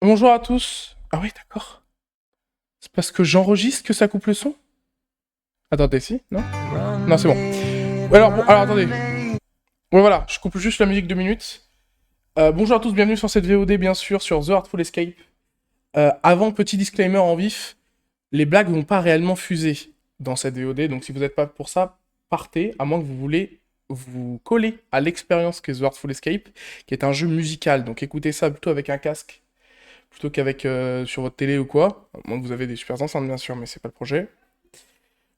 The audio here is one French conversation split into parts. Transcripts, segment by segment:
Bonjour à tous. Ah oui, d'accord. C'est parce que j'enregistre que ça coupe le son? Attendez, si? Non? Non, c'est bon. Alors attendez. Ouais, voilà, je coupe juste la musique 2 minutes. Bonjour à tous, bienvenue sur cette VOD, bien sûr, sur The Artful Escape. Avant, petit disclaimer en vif, les blagues vont pas réellement fuser dans cette VOD, donc si vous n'êtes pas pour ça, partez, à moins que vous voulez vous coller à l'expérience qu'est The Artful Escape, qui est un jeu musical, donc écoutez ça plutôt avec un casque plutôt qu'avec sur votre télé ou quoi. À moins que vous avez des super enceintes, bien sûr, mais c'est pas le projet.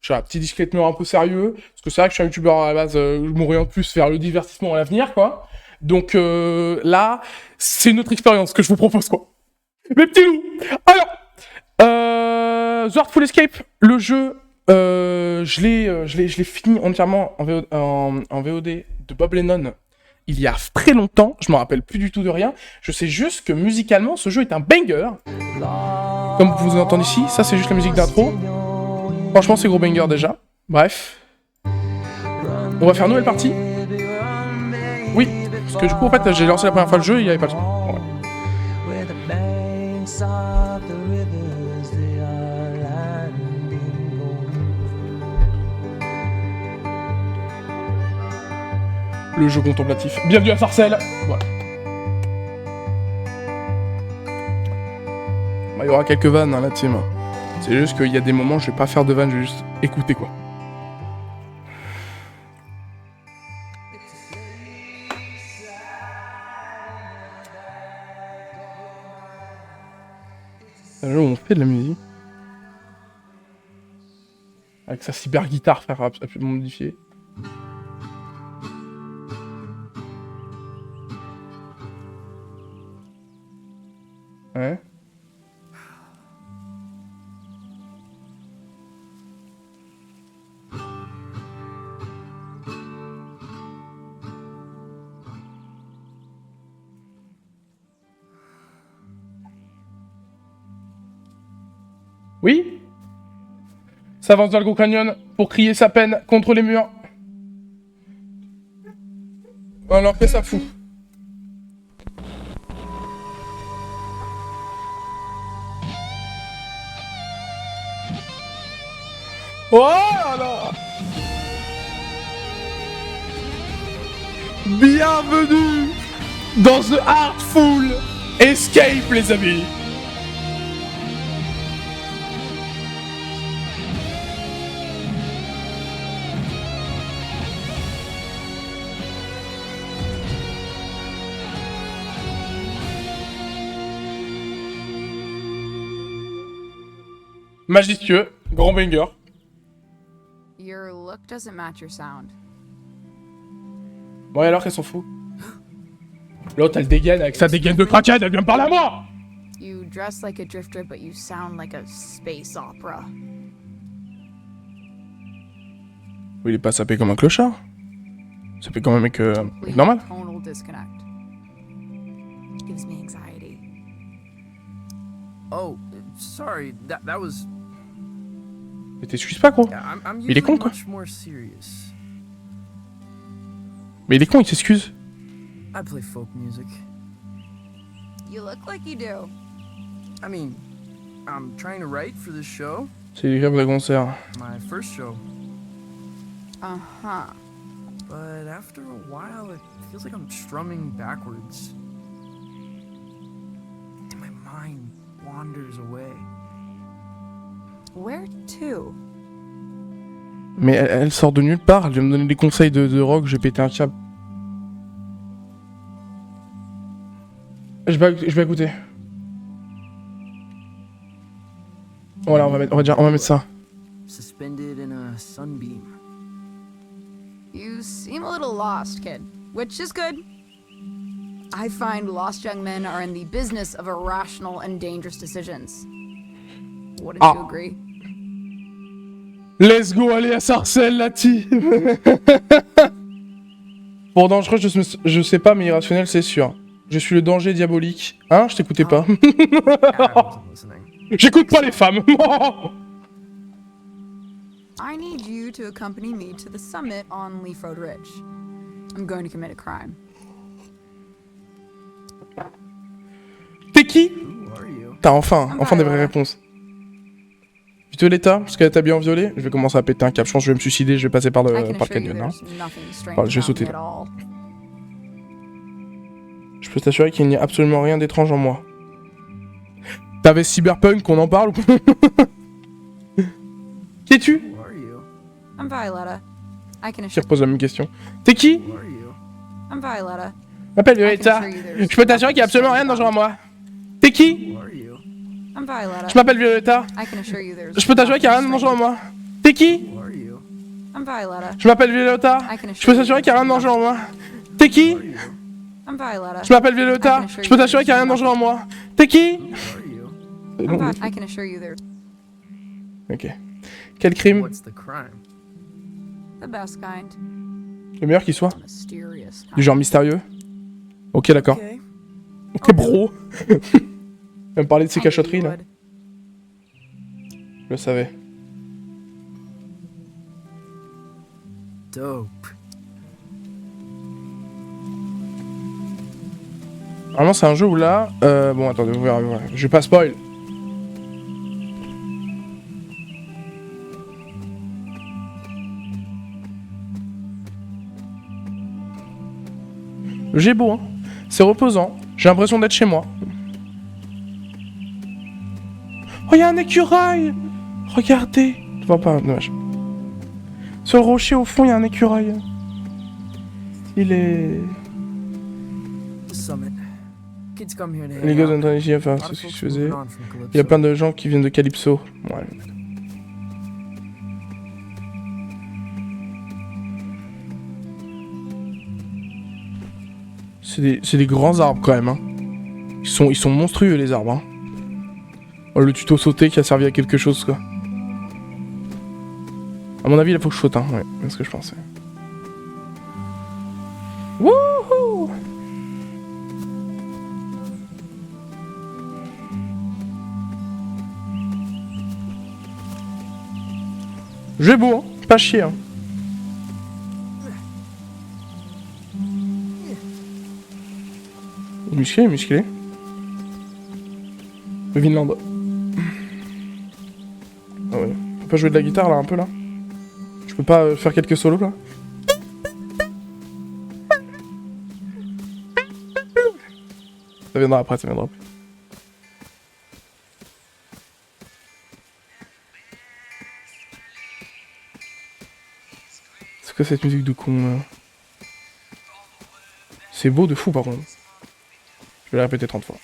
Je suis un petit disclaimer un peu sérieux, parce que c'est vrai que je suis un youtubeur à la base, je m'oriente plus vers le divertissement à l'avenir, quoi. Donc là, c'est une autre expérience que je vous propose, quoi. Mes petits loups. Alors, The Artful Escape, le jeu, je l'ai fini entièrement en VOD de Bob Lennon il y a très longtemps, je me rappelle plus du tout de rien. Je sais juste que musicalement, ce jeu est un banger. Comme vous entendez ici, ça c'est juste la musique d'intro. Franchement, c'est gros banger déjà. Bref. On va faire nouvelle partie. Oui, parce que du coup, en fait, j'ai lancé la première fois le jeu et il n'y avait pas le son. Ouais. Le jeu contemplatif. Bienvenue à Sarcelles. Voilà. Bah, il y aura quelques vannes, hein, la team. C'est juste qu'il y a des moments, je vais pas faire de vannes, je vais juste écouter, quoi. C'est un jeu où on fait de la musique. Avec sa cyber guitare, frère, absolument modifiée. Ouais. Oui. S'avance dans le Gros Canyon pour crier sa peine contre les murs. Alors fait ça fou. Oh là là. Bienvenue dans The Artful Escape, les amis. Majestueux, grand banger. Your look doesn't match your sound. Bon, et alors qu'elle s'en fout. L'autre, elle dégaine avec sa dégaine de kraken, elle vient me parler à moi. You dress like a drifter, but you sound like a space opera. Oui, il est pas sapé comme un clochard. Sapé comme un mec normal. Tonal disconnect. Gives me anxiety. Oh, sorry. That was. Mais t'excuses pas, gros. I'm Il est con, quoi. much more serious. Mais il est con, il s'excuse. I play folk music. You look like you do. I mean, I'm trying to write for this show. C'est les grèves de concert. My first show. Uh-huh. But after a while, it feels like I'm strumming backwards. And my mind wanders away. Where to? Mais elle sort de nulle part, elle vient me donner des conseils de rock, j'ai pété un câble. Je vais écouter. Voilà, on va mettre ça. Suspended in a sunbeam. You seem a little lost, kid, which is good. I find lost young men are in the business of irrational and dangerous decisions. Wouldn't you agree? Let's go, aller à Sarcelles, la team. Pour dangereux, je sais pas, mais irrationnel, c'est sûr. Je suis le danger diabolique. Hein, je t'écoutais pas. I wasn't listening. J'écoute pas les femmes. I need you to accompany me to the summit on Leaf Road Ridge. I'm going to commit a crime. T'es qui? T'as enfin des vraies réponses. Violetta, parce qu'elle t'a bien violé. Je vais commencer à péter un câble. Je pense que je vais me suicider, je vais passer par I le can assure you canyon. Hein. there's nothing strange Voilà, je vais about sauter me là. at all. Je peux t'assurer qu'il n'y a absolument rien d'étrange en moi. T'avais Cyberpunk, qu'on en parle ou pas? Qui es-tu? Who are you? I'm Violetta. I can Qui assure repose la même question. T'es qui? Who are you? I'm Violetta. Je m'appelle I can Violetta. assure you there's Je peux t'assurer qu'il n'y a absolument rien de dangereux en moi. T'es qui? Who are you? I'm Violetta. Je m'appelle Violetta. I can assure you there's Je peux t'assurer qu'il n'y a rien de dangereux en moi. T'es qui? Who are you? I'm Violetta. Je m'appelle Violetta. Je peux t'assurer qu'il n'y a rien de dangereux en moi. T'es qui? I'm Violetta. Je m'appelle Violetta. Je peux t'assurer qu'il n'y a rien de dangereux en moi. T'es qui? Who are you? C'est long. I can assure you there's Ok. Quel crime? What's the crime? the best kind. Le meilleur qui soit. Mysterious Du kind. genre mystérieux. Ok, d'accord. Okay. Ok, bro. Va me parler de ses I knew cachotteries you là. would. Je le savais. Dope. Normalement, c'est un jeu où là. Bon, attendez, vous verrez. Voilà. Je vais pas spoil. Le jeu est beau, hein. C'est reposant. J'ai l'impression d'être chez moi. Oh, y'a un écureuil! Regardez! Je vois pas, dommage. Sur le rocher au fond, y'a un écureuil. Il est. The summit. Kids come here to Les hang gars out. d'Anthony, A enfin, lot c'est of ce que je folks faisais. moving on from Il y a Calypso. plein de gens qui viennent de Calypso. Ouais. C'est des grands arbres quand même. Hein. Ils sont monstrueux les arbres. Hein. Oh, le tuto sauter qui a servi à quelque chose quoi. À mon avis, il faut que je saute. Hein. Ouais, c'est ce que je pensais. Wouhou! Jeu beau, hein. Pas chier. Hein. Musclé, musclé. Le Vinland. Ah ouais. On peut pas jouer de la guitare là, un peu là. Je peux pas faire quelques solos là. Ça viendra après, ça viendra après. C'est quoi cette musique de con là? C'est beau de fou par contre. Je vais la répéter 30 fois.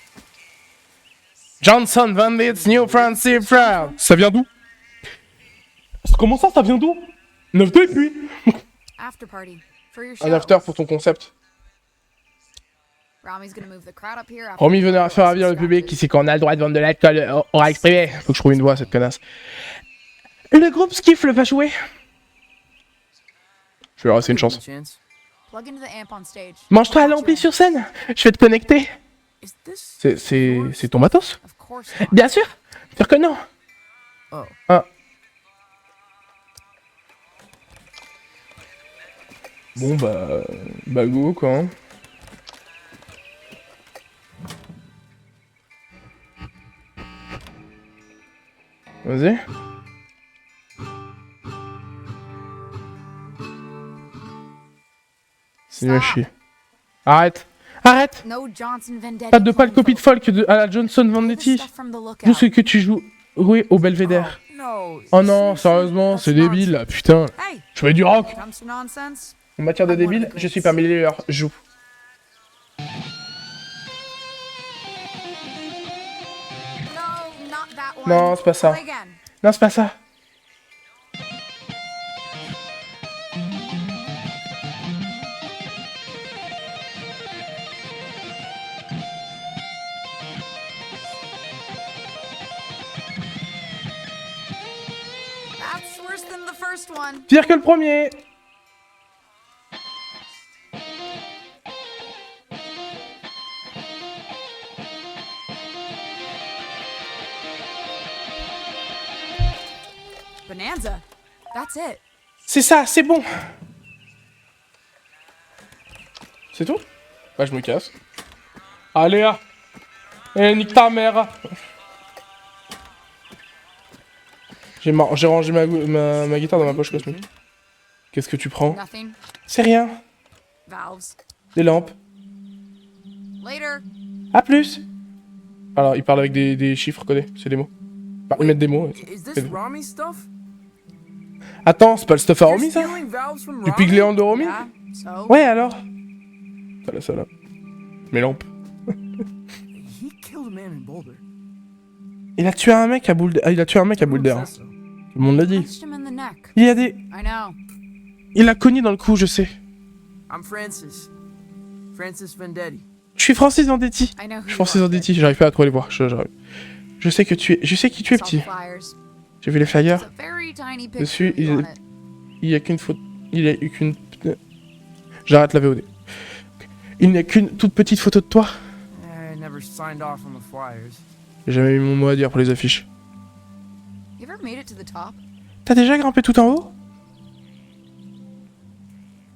Johnson Bandits, New Fancy Proud. Ça vient d'où? Comment ça vient d'où? 9-2 et puis After party for your un show. after pour ton concept. Rami's gonna move the crowd up here. Romy venait faire ravir le public qui sait qu'on a le droit de vendre de l'alcool aura exprimé. Faut que je trouve une voix à cette connasse. Le groupe Skiffle va jouer. Je vais leur laisser une chance. Chance? Plug into the amp on stage. Mange-toi à l'ampli sur scène. Je vais te connecter. Is this? C'est ton matos? Of course not. Bien sûr. Dire que non. Oh. Ah. Bon bah go quoi. Hein. Vas-y. C'est nul à chier. Arrête. Arrête. No Johnson Vendetti. Pas de pâle clone copie de folk. folk à la Johnson Pull this Vendetti. stuff from the lookout. D'où ce que tu joues au Belvédère. No. Oh non, sérieusement, c'est débile là, putain. Hey, Je fais du rock. comes to nonsense. En matière de débile, je suis parmi les meilleurs. Joue. No, not that one. Non, c'est pas ça. Try again. Non, c'est pas ça. That's worse than the first one. Pire que le premier. Bonanza. That's it. C'est ça, c'est bon. C'est tout? Bah je me casse. Allez, ah. Eh, nique ta mère. J'ai rangé ma guitare dans ma poche cosmique. Qu'est-ce que tu prends? Nothing. C'est rien. Valves. Des lampes. Later. À plus. Alors, il parle avec des chiffres codés, c'est des mots. Enfin, ils mettent des mots. Is this Rami stuff? Attends, c'est pas le stuff à You're Romy, ça? stealing valves from Du Rami? pygléon de Romy? Yeah. So. Ouais, alors? Voilà, ça, là. Mes lampes. He killed a man in Boulder. Il a tué un mec à Boulder. Ah, il a tué un mec à Boulder. Who says so? Tout le monde l'a dit. Punched him in the neck. Il y a des... I know. Il l'a cogné dans le cou, je sais. I'm Francis. Francis Vendetti. Je suis Francis Vendetti. I know who Je suis you Francis are, Vendetti, j'arrive pas à trop les voir. Je sais que tu es... Je sais qui tu es, Saw the petit. flyers. J'ai vu les It's flyers. a very tiny Dessus, picture of you on it. Il y a qu'une faute... Il y a eu qu'une... J'arrête la VOD. Il n'y a qu'une toute petite photo de toi. I never signed off on the flyers. J'ai jamais eu mon mot à dire pour les affiches. You ever made it to the top? T'as déjà grimpé tout en haut?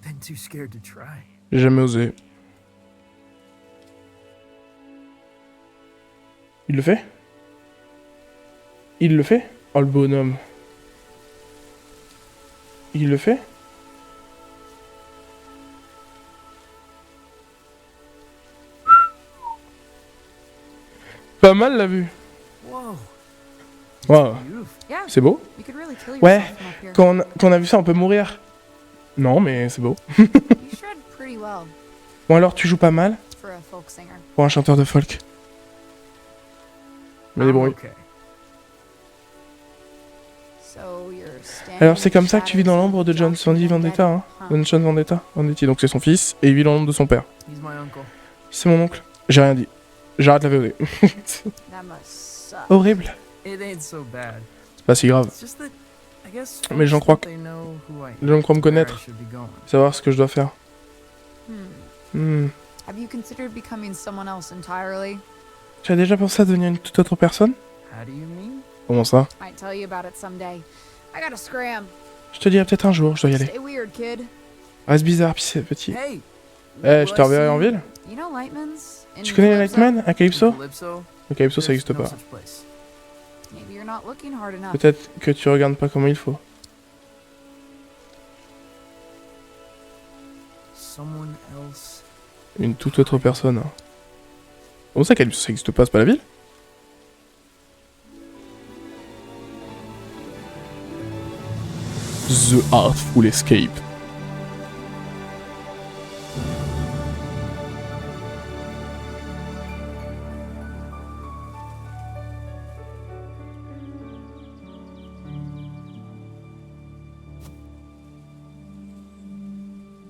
Been too scared to try. J'ai jamais osé. Il le fait? Il le fait? Oh le bonhomme. Il le fait? Pas mal la vue. Whoa. Wow. Beautiful. Yeah. C'est beau? You could really kill Ouais. yourself from up here. Quand on a vu ça, on peut mourir. Non, mais c'est beau. You shred pretty well Bon alors, tu joues pas mal for a folk singer. pour un chanteur de folk. Mais des I'm bruits. okay. So you're standing Alors c'est in comme the ça que tu vis dans shadows l'ombre de of John Dr. Sandy Vendetta, hein? Huh. John Vendetta, Vendetti, donc c'est son fils, et il vit dans l'ombre de son père. He's my uncle. C'est mon oncle. J'ai rien dit. J'arrête la VOD. That must suck. Horrible. It ain't so bad. C'est pas si grave. It's just that I guess Mais les gens croient folks think they know who I Les gens croient me where I connaître, should be going. savoir ce que je dois faire. Hmm. Hmm. Have you considered becoming someone else entirely? Tu as déjà pensé à devenir une toute autre personne? How do you mean? Comment ça? Might tell you about it someday. I gotta scram. Je te dirai peut-être un jour, je dois y aller. Stay weird, kid. Reste bizarre, puis c'est petit. Hey. Eh, je te reverrai en ville? You know Lightman's? In Tu connais les Calypso? Lightman à Calypso? Calypso? Le Calypso ça There's existe no pas. such place. Maybe you're not looking hard enough. Peut-être que tu regardes pas comme il faut. Someone else. Une toute autre personne. Hein. Comment ça Calypso ça existe pas, c'est pas la ville? The Artful Escape.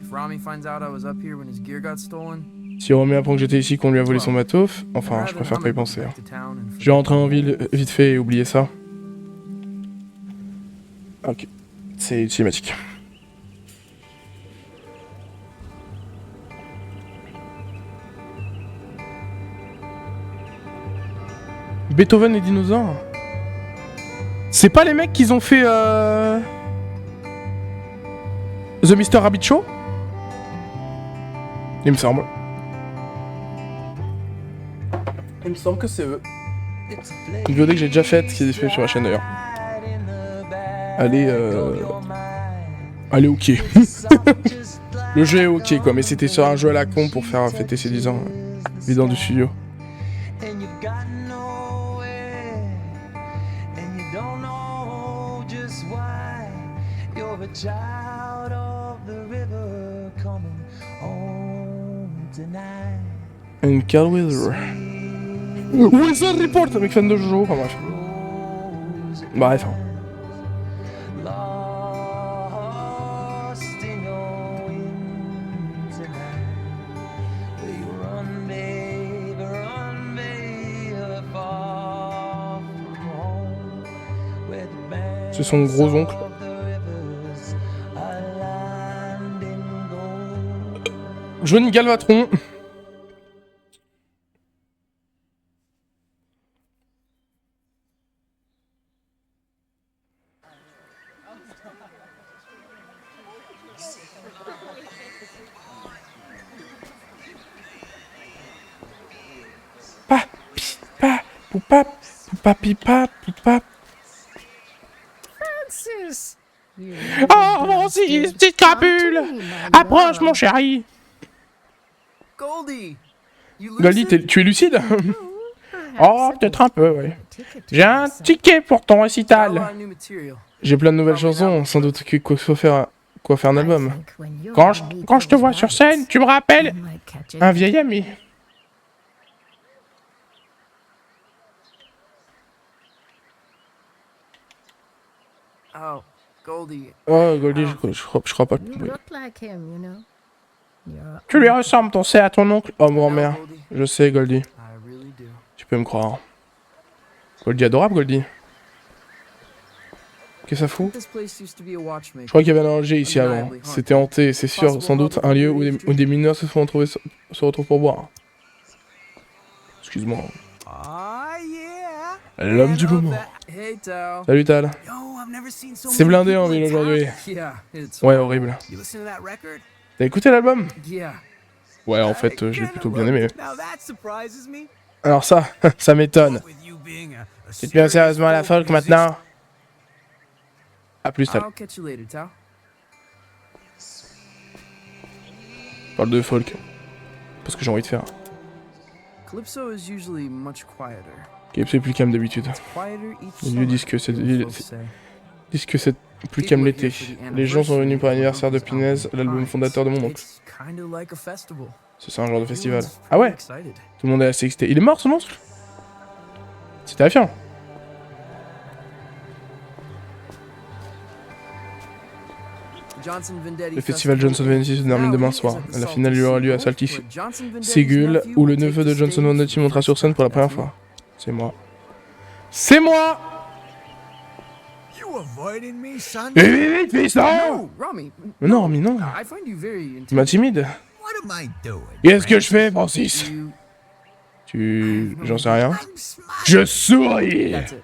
If Rami finds out I was up here when his gear got stolen, Si on remet apprend que j'étais ici, qu'on lui a volé son matos, enfin, je préfère pas y penser. Hein. Je vais rentrer en ville vite fait et oublier ça. Ok, c'est cinématique. Beethoven et dinosaures. C'est pas les mecs qui ont fait The Mr. Rabbit Show? Il me semble. Il me semble que c'est eux. Une vidéo que j'ai déjà faite, qui est disponible sur ma chaîne d'ailleurs. Allez ok. Le jeu est ok quoi, mais c'était sur un jeu à la con pour faire fêter ses 10 ans. Vidant du studio. And Carl Weather. Weather Report, mec fan de Jojo, enfin bref. Bref. C'est son gros oncle. Johnny Galvatron. Pa, pi, pa, poupa, poupa, pi, pa, poupa. Oh, mon fils, petite crapule! Approche, mon chéri! Goldie! You Goldie, lucid? tu es lucide? Oh, peut-être un peu, oui. J'ai un ticket pour ton Got a récital. lot of new material. J'ai plein de nouvelles chansons, sans doute qu'il faut faire, quoi faire un album. Quand je te vois sur scène, tu me rappelles un vieil ami. Oh, Goldie. Oh, Goldie, je crois pas. You Oui. look like him, you know. You're Tu lui ressembles, ton c'est à ton oncle. Oh, grand-mère. Goldie. Je sais, Goldie. I really do. Tu peux me croire. Goldie adorable, Goldie. Qu'est-ce que ça fout? This place used to be a Je watchmaker. crois qu'il y avait un danger ici avant. C'était hanté, c'est sûr, sans doute un lieu où des mineurs se retrouvent pour boire. Excuse-moi. Ah, yeah. L'homme du moment. Hey, Tao. Salut Tal. Yo, I've never seen so C'est many blindé en people ville in town. aujourd'hui. Yeah, it's. Ouais, horrible. You listen to that record? T'as écouté l'album? Yeah. Ouais, en fait, je l'ai plutôt bien aimé. Now that surprises me. Alors ça, ça m'étonne. With you being a Tu te mets sérieusement à la folk folk maintenant? A plus, Tal. I'll catch you later, Tao. Parle de folk. Parce que j'ai envie de faire. Calypso is usually much quieter. Calypso est plus calme d'habitude. Quieter each Les lieux summer, disent que c'est the folks say. plus calme l'été. Les gens sont venus pour l'anniversaire de Pinez, l'album fondateur de mon oncle. It's kinda like a festival. C'est ça un genre de festival. Everyone's Ah ouais? pretty excited. Tout le monde est assez excité. Il est mort, son oncle? C'est terrifiant. Le festival Johnson Vendetti se termine demain soir. La finale lui aura lieu à Salty Ségul, où le neveu de Johnson Vendetti montera sur scène pour la première fois. C'est moi. C'est moi! You avoiding me, son? Eh vite, vite, fils, non! No, Rami. Mais non, mais non. I find you very Tu m'intimides. What am I doing? Qu'est-ce que je fais, Francis? You- J'en sais rien. I'm smiling. Je souris! That's it.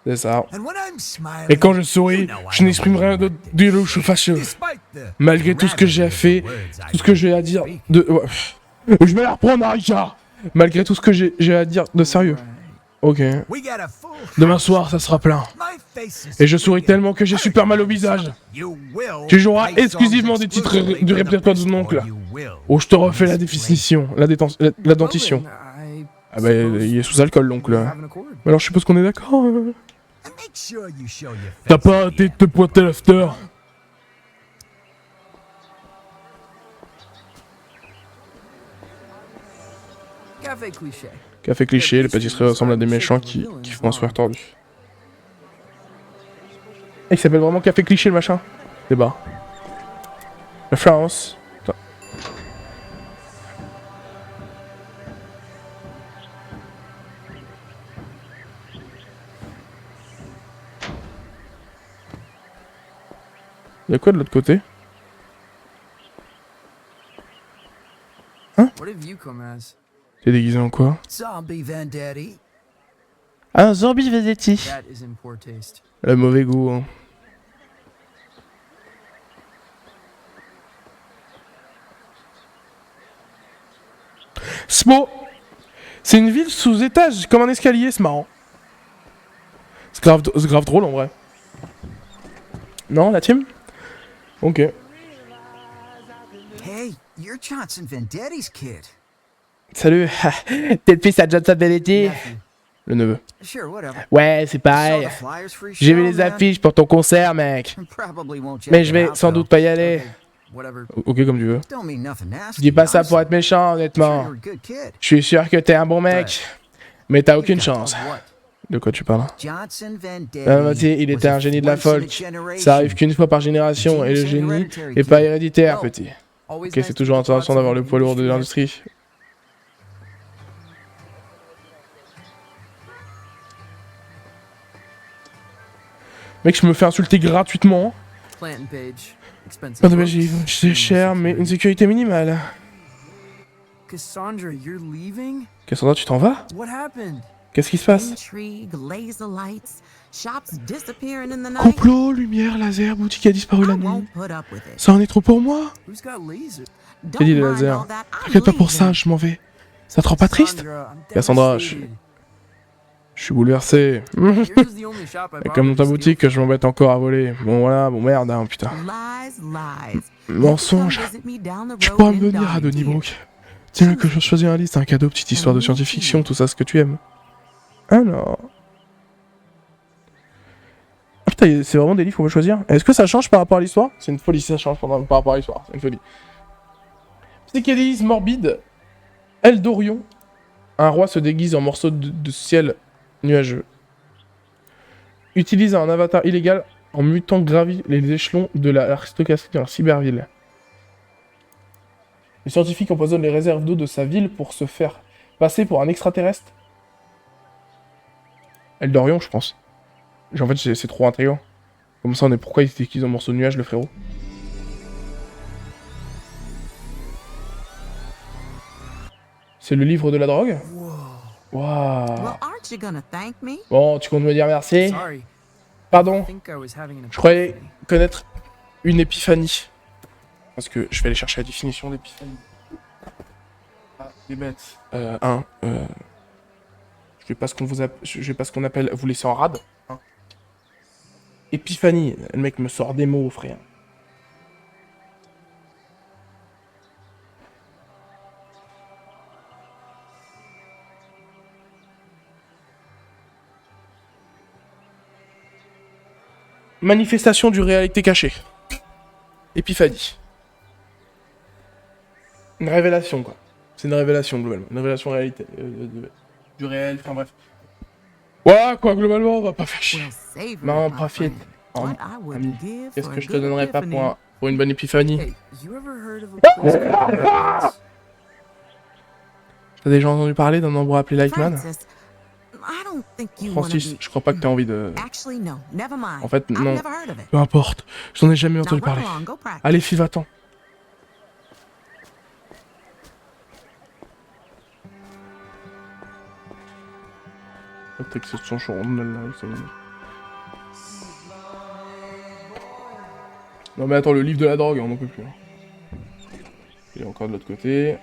C'est ça. And when I'm smiling, Et quand je souris, je n'exprime rien d'autre de là où je suis fâcheux. despite the Malgré tout ce que j'ai fait, tout ce que j'ai à dire de... ouais. Je vais la reprendre, hein, Richard. Malgré tout ce que j'ai à dire de sérieux. Ok. we got a full Demain soir, ça sera plein. my face is Et je souris tellement que j'ai super mal au visage. You will Tu joueras play exclusivement songs des titres exclusively du from the répertoire de best, mon oncle. or you will. Oh, je te refais la définition, la dentition. I Ah bah, il est sous alcool, l'oncle. have an accord. Alors, je suppose qu'on est d'accord. And make sure you show your T'as face pas at the arrêté de end. te pointer à l'after. Café cliché. Café cliché, les pâtisseries ressemblent à des méchants qui font un sourire tordu. Et il s'appelle vraiment Café cliché, le machin. Débat. La France. Attends. Y'a quoi de l'autre côté? What have you come as? T'es déguisé en quoi? Zombie Vendetti. Un zombie Vedetti. That is in poor taste. Le mauvais goût, hein. Smo. C'est une ville sous étage, comme un escalier, c'est marrant. C'est grave drôle en vrai. Non, la team? Ok. Hey, you're Johnson Vendetti's kid. Salut, t'es le fils à Johnson Benetti? Nephew. Le neveu. Sure, whatever. Ouais, c'est Saw pareil. the flyers for your J'ai vu show, les man. affiches pour ton concert, mec. Probably won't check Mais it je vais out, sans though. doute pas y aller. Okay, whatever. Ok, comme tu veux. Don't mean nothing nasty. Je dis pas ça I'm pour être méchant, sure honnêtement. you're a good kid. Je suis sûr que t'es un bon mec. Mais t'as aucune chance. Of what? De quoi tu parles? Johnson Vendetti. Ah, Mathieu, il était un génie de la folk. Ça arrive qu'une fois par génération et le génie est pas héréditaire, petit. Always Ok, nice c'est to toujours keep intéressant lots d'avoir of le poids lourd de industry l'industrie. Mec, je me fais insulter gratuitement. Planting page. Expensive. Pas de books, magie, c'est minimum cher, mais une security. sécurité minimale. Cassandra, you're leaving? Cassandra, tu t'en vas? What happened? Qu'est-ce qui se passe? intrigue, laser lights, shops disappearing in the night. Complot, lumière, laser, boutique a disparu I la nuit. won't put up with it. Ça en est trop pour moi? Who's got laser? Don't J'ai dit les mind lasers. all that. I'm T'inquiète pas pour ça, leaving. je m'en vais. Ça te rend pas triste? Cassandra, I'm Cassandra, je- devastated. Je suis bouleversé. Yours is the only shop I Et bother comme dans ta to steal boutique, from. je m'embête encore à voler. Bon voilà, bon merde, hein, putain. Lies, lies. Mensonge. Come visit me down the Tu road pourras in me venir à Donnybrook. Donnybrook. Tiens, que je choisis un liste, un cadeau, petite histoire de science-fiction, tout ça, ce que tu aimes. Alors... Ah putain, c'est vraiment des livres qu'on peut choisir. Est-ce que ça change par rapport à l'histoire? C'est une folie si ça change par rapport à l'histoire, c'est une folie. Psychédélisme morbide. Eldorion. Un roi se déguise en morceau de ciel nuageux. Utilise un avatar illégal en mutant gravit les échelons de l'aristocratie dans Cyberville. Les scientifiques empoisonnent les réserves d'eau de sa ville pour se faire passer pour un extraterrestre. Eldorion, je pense. En fait, c'est trop intriguant. Comme ça, on est pourquoi il se déguise en morceau de nuage, le frérot. C'est le livre de la drogue. Waouh. Well, aren't you gonna thank me? Bon, tu comptes me dire merci? Sorry. I Pardon. think I was having an Je croyais epiphany. connaître une épiphanie. Parce que je vais aller chercher la définition d'épiphanie. Ah, des bêtes. Je vais pas ce qu'on appelle vous laisser en rade. Hein. Épiphanie. Le mec me sort des mots, frère. Manifestation du réalité cachée. Épiphanie. Une révélation, quoi. C'est une révélation, globalement. Une révélation réalité. Du réel, enfin bref. Voilà, quoi, globalement, on va pas faire chier. Well, savor Non, it, my profite. friend. Oh, What I would ami, give qu'est-ce for que a je te good donnerais pas epiphany. pour une bonne épiphanie? Hey, you ever heard of a place called Paradise? T'as déjà entendu parler d'un endroit appelé Lightman? Francis, I don't think you wanna Francis, be... je crois pas que t'aies envie de... Actually, no. Never mind. En fait, I've non. never heard of it. Peu importe. J'en ai jamais Now entendu run parler. along, go practice. Allez, fille, va-t'en. Non mais attends, le livre de la drogue, on n'en peut plus. Hein. Il est encore de l'autre côté.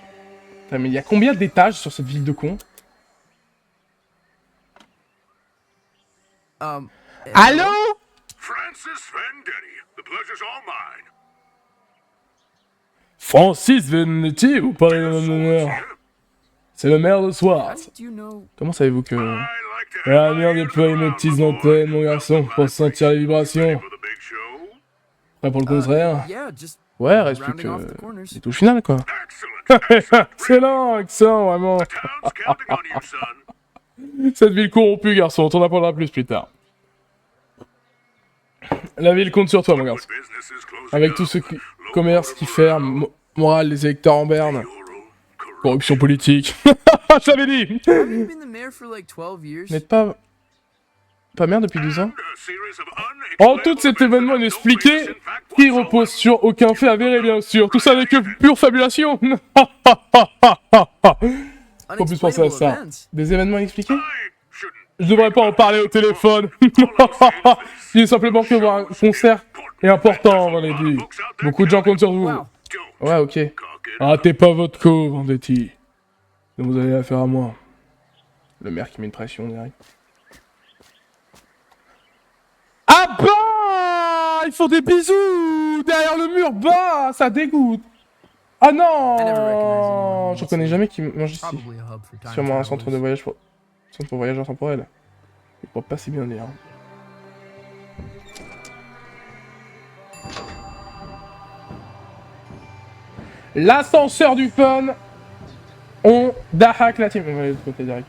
Putain, mais il y a combien d'étages sur cette ville de cons? Allô? Francis Vendetti, the pleasure's all mine. Francis Vendetti, vous parlez d'un homme d'honneur. C'est le maire de Soir. How did you know? Comment savez-vous que... I like to La have mère my déploie mes petites antennes, mon garçon, pour sentir les vibrations. for the big show. Pas pour le contraire. Yeah, just Ouais, reste plus rounding off the que... corners. C'est tout final, quoi. Excellent. Excellent, excellent, vraiment. Town's counting on you, son. Cette ville corrompue, garçon, on t'en apprendra plus tard. La ville compte sur toi, mon garçon. Business is closing Avec tout ce commerce qui ferme, morale des électeurs en berne, corruption politique. Je l'avais dit. Haven't you been the mayor for like 12 years? N'êtes pas maire depuis 12 ans? A series of En tout cet événement inexpliqué, qui repose sur aucun fait avéré, bien sûr. Tout ça n'est que pure fabulation. Faut plus penser à ça. Unexplainable events. Des événements inexpliqués? Je devrais pas en parler au téléphone. Il est simplement que voir un concert est important, Vendetti. Beaucoup de gens comptent sur vous. Wow. Ouais, ok. Ratez pas votre coup, Vendetti. Donc vous avez affaire à moi. Le maire qui met une pression direct. Ah bah! Ils font des bisous derrière le mur, bah! Ça dégoûte. Ah non! Je reconnais jamais qui mange ici. Probably a hub for time Sûrement un centre de travelers. voyage pour... Centre pour voyageurs temporels. Je crois pas si bien dire. L'ascenseur du fun. On dahak la team. On va aller de l'autre côté direct.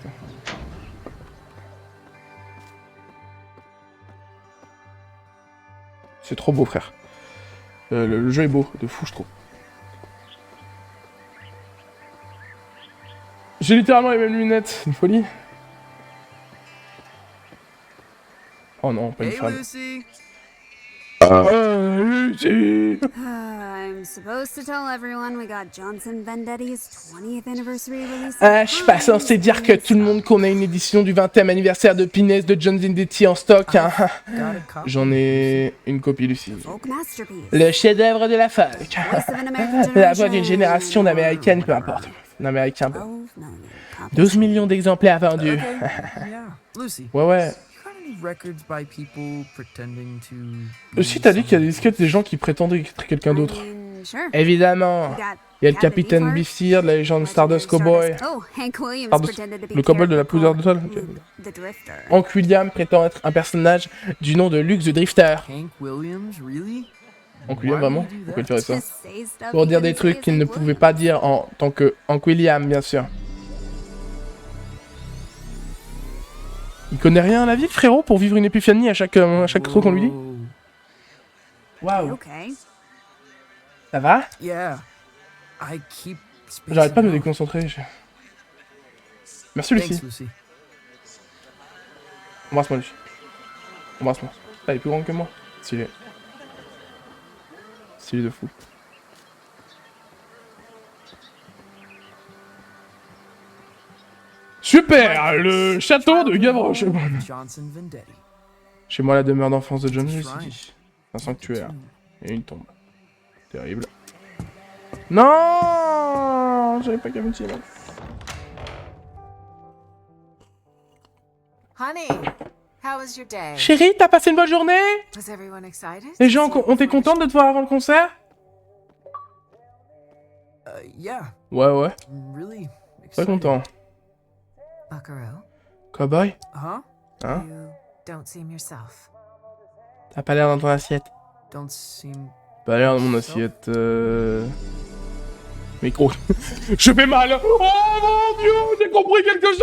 C'est trop beau, frère. Le jeu est beau, de fou, je trouve. J'ai littéralement les mêmes lunettes, une folie. Oh non, pas une Hey, femme. Lucy. Lucie. I'm supposed to tell everyone we got Johnson Vendetti's 20th anniversary release. Je suis pas censé dire que tout le monde qu'on a une édition du 20e anniversaire de Pines de John Vendetti en stock. Hein. Got a copy. J'en ai une copie, Lucie. Folk masterpiece. Le chef-d'œuvre de la folk. Voice of an American La voix d'une génération generation. d'Américaines, peu importe. D'Américains, peu. 12 million competition. 12 millions d'exemplaires vendus. Okay. Yeah. Lucy, Ouais, ouais. you got any records by people pretending to. be Si, t'as dit qu'il y a des someone disquettes des gens qui prétendent être quelqu'un I d'autre. mean, sure. Évidemment. We got Il y a le Captain capitaine Beefheart, Beefsteer de la légende legendary Stardust Cowboy. Oh, Hank Williams Stardust- pretended to be le cowboy de la character poudre de sol. called Luke the Drifter. Hank Williams prétend être un personnage du nom de Luke the Drifter. Hank Williams, really? Hank Why Williams, vraiment would you do Pourquoi il that? ferait ça Just say stuff Pour he dire des couldn't trucs say qu'il as ne Hank pouvait Williams. pas dire en tant que Hank Williams, bien sûr. Il connaît rien à la vie, le frérot, pour vivre une épiphanie à chaque truc qu'on lui dit. Whoa. Waouh. Okay. Ça va Yeah. I keep. J'arrête pas de me spacing out. déconcentrer. Merci Lucie. Thanks, Lucy. Embrasse-moi Lucie. Embrasse-moi. Ah, il est plus grand que moi. Stylé. Stylé de fou. Super. Le château de Gavroche. Johnson Vendetti. Chez moi, la demeure d'enfance de John Lucy. Un sanctuaire. Et une tombe. Terrible. Non, j'avais pas qu'à me tirer. Honey, how was your day? Chérie, t'as passé une bonne journée? Was everyone excited? Les gens ont été contents de te voir avant le concert? Yeah. Ouais, ouais. I'm really Pas excited. content. Buckaroo, Cowboy? Huh? Hein? you don't seem yourself. T'as pas l'air dans ton assiette. Don't seem. Pas l'air dans mon assiette. Micro. Je fais mal! Oh mon dieu! J'ai compris quelque chose!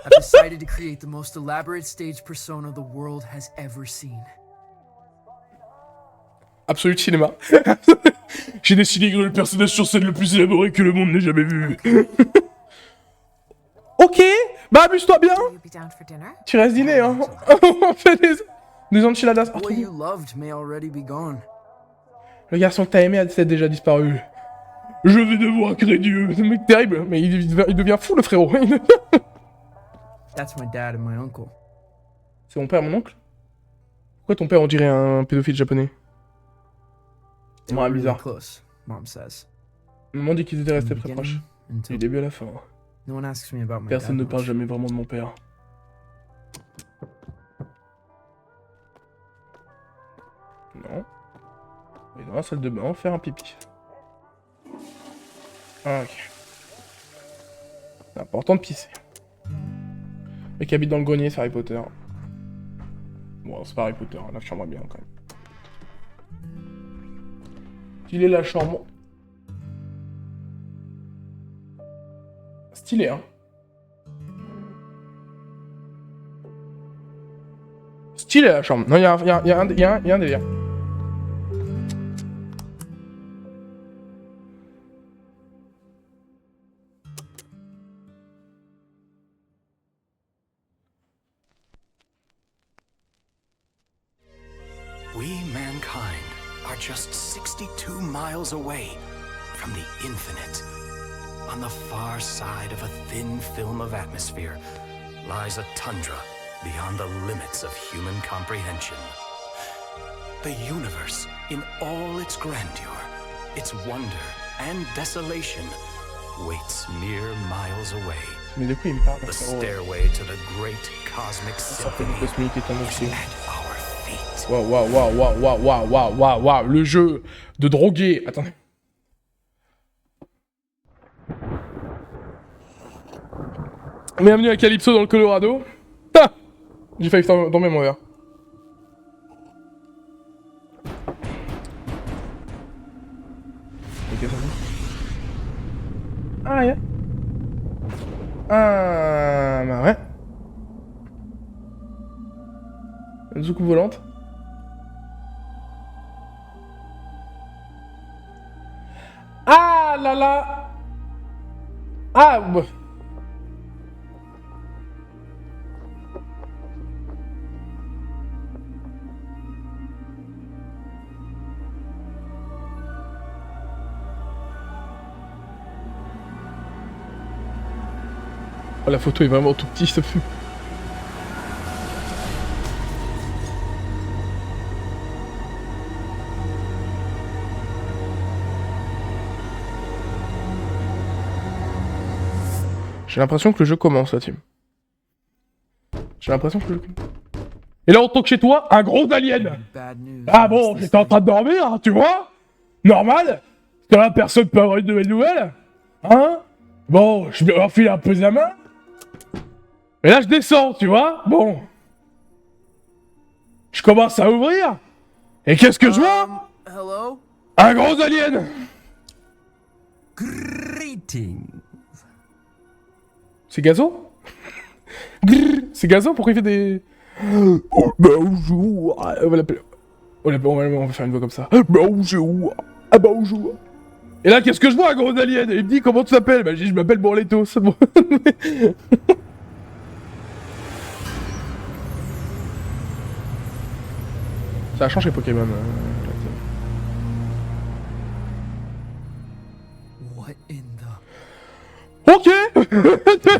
I've decided to create the most elaborate stage persona the world has ever seen. Absolute cinéma. J'ai décidé de créer le personnage sur scène le plus élaboré que le monde n'ait jamais vu. Ok! Bah amuse-toi bien! Will you be down for dinner? Tu restes dîner, hein? On fait des enchiladas. Oh, trop What bien. you loved may already be gone. Le garçon que t'as aimé a déjà disparu. Je vais devoir créer Dieu. C'est un mec terrible, mais il devient fou le frérot. That's my dad and my uncle. C'est mon père, mon oncle? Pourquoi ton père on dirait un pédophile japonais? They Ouais, were really bizarre. close, Mom says. Maman dit qu'ils étaient From restés the très beginning proches. until Du début à la fin. no one asks me about my Personne ne dad parle much. jamais vraiment de mon père. Non. Il est dans la salle de bain, faire un pipi. Ok. C'est important de pisser. Le mec qui habite dans le grenier, c'est Harry Potter. Bon, c'est pas Harry Potter, la chambre est bien quand même. Stylé la chambre. Stylé, hein. Stylé la chambre. Non, il y a un délire. We, mankind, are just 62 miles away from the infinite. On the far side of a thin film of atmosphere lies a tundra beyond the limits of human comprehension. The universe, in all its grandeur, its wonder and desolation, waits mere miles away. Mais de quoi il me parle, The frérot? stairway to the great cosmic Symphonie symphony cosmique est un is dossier. at our feet. Waouh, le jeu de drogué. Attendez. Bienvenue à Calypso dans le Colorado. Ah, j'ai failli tomber mon verre. Ok, ça va. Ah, yeah. Ah, bah ouais. Une soucoupe volante. Ah là là. Ah bah. Oh, la photo est vraiment tout petit, ça fait. J'ai l'impression que le jeu commence, la team. J'ai l'impression que le jeu commence. Et là, on tombe chez toi, un gros alien. Bad news. Ah bon, j'étais en train de dormir, tu vois? Normal? Parce que là, personne peut avoir une nouvelle. Hein? Bon, je vais enfiler un peu la main. Et là, je descends, tu vois? Bon. Je commence à ouvrir. Et qu'est-ce que je vois? Hello? Un gros alien. Greetings. C'est Gazo? Grrr, c'est Gazo? Pourquoi il fait des... Oh, bonjour. On va l'appeler... On va faire une voix comme ça. Bonjour. Ah, bonjour. Et là, qu'est-ce que je vois, un gros alien? Et il me dit, comment tu t'appelles? Bah, je dis, je m'appelle Bourletos. C'est bon. Ça a changé Pokémon. What in the... Ok.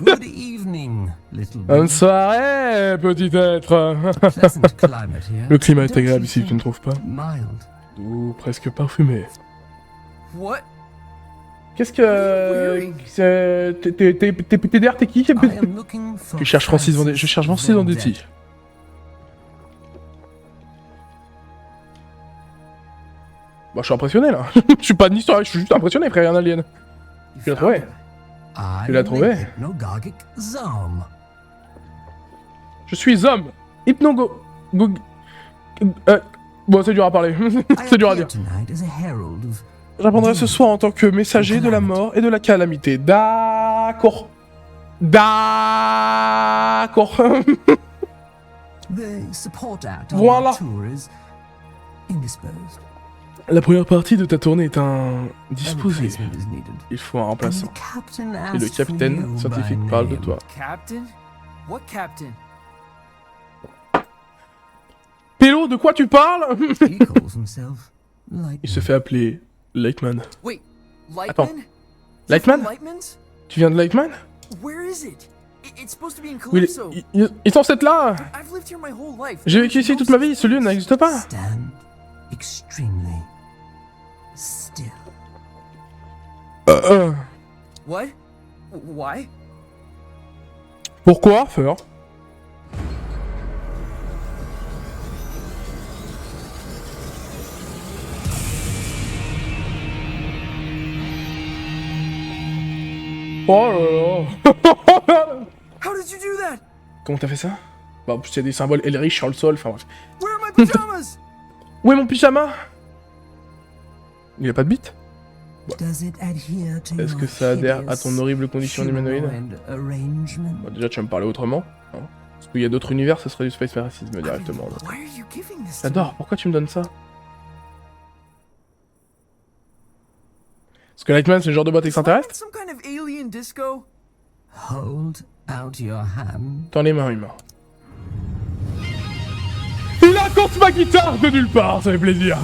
Good evening, little Bonne one. soirée, petit être. Pleasant climate here. Le climat est Don't agréable you ici, tu ne think? trouves pas? Mild. Ou presque parfumé. What? Qu'est-ce que... T'es derrière, t'es qui? I am looking for Je cherche Francis Vendetta. Je cherche Francis Vendetti. Bah, je suis impressionné, là. Je suis pas de l'histoire, je suis juste impressionné, frère, un alien. Tu l'as trouvé? I Tu l'as am trouvé? a hypnagogic Zom. Je suis homme. Hypnogo... Bon, c'est dur à parler. C'est dur à dire. Tonight as a herald of J'apprendrai ce soir en tant que messager de la mort et de la calamité. D'accord. D'accord. the support act on Voilà. our tour is indisposed. La première partie de ta tournée est indisposée. A replacement is needed. Il faut un And remplaçant. the captain Et asked le for capitaine you scientifique by parle de name. toi. Captain? What captain? Pélo, de quoi tu parles? He calls himself Il se fait appeler Lightman. Wait, Attends. Lightman? Lightman? Lightman's? Tu viens de Lightman? Where is it? It's supposed to be in Oui, Calypso. il est censé être là. I've lived here my whole life. J'ai vécu ici toute ma vie, ce lieu n'existe pas. stand extremely still. What? Why? Pourquoi faire? Oh là là. How did you do that? Comment t'as fait ça? Bah en plus il y a des symboles Elrich sur le sol, enfin bref. Where are my pajamas? Où est mon pyjama? Il a pas de bite? Does it adhere to Est-ce your que ça adhère à ton hideous horrible condition humanoïde? humanoid arrangement? Bah, déjà tu vas me parler autrement. Hein. Parce qu'il y a d'autres univers, ça serait du space racisme directement. Donc. Why are you giving this to me? J'adore, pourquoi tu me donnes ça? Parce que Lightman c'est le genre de boîte Is extraterrestre? Lightman some kind of alien disco? Hold out your hand. Dans les mains, humain. Il accorde ma guitare de nulle part, ça fait plaisir.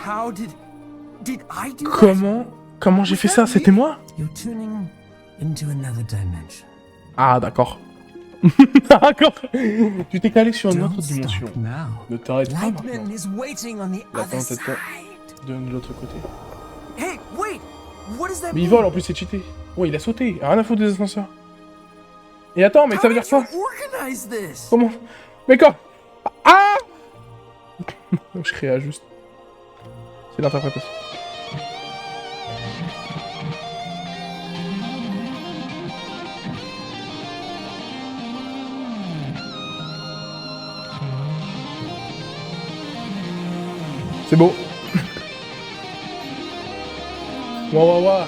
How did I do that? Comment j'ai fait ça? C'était moi? You're tuning into another dimension. Ah d'accord. D'accord. Tu t'es calé sur une autre Don't dimension. stop now. Ne t'arrête pas maintenant. Lightman is waiting on the La other tête side. de l'autre côté. Hey, wait! What does that Mais il mean? vole en plus, c'est cheaté. Ouais, il a sauté. Rien à foutre des ascenseurs. Et attends, mais ça veut dire quoi? How did you organize this? Comment? Mais quand? Ah! Je créa juste. C'est l'interprétation. C'est beau. Ouah.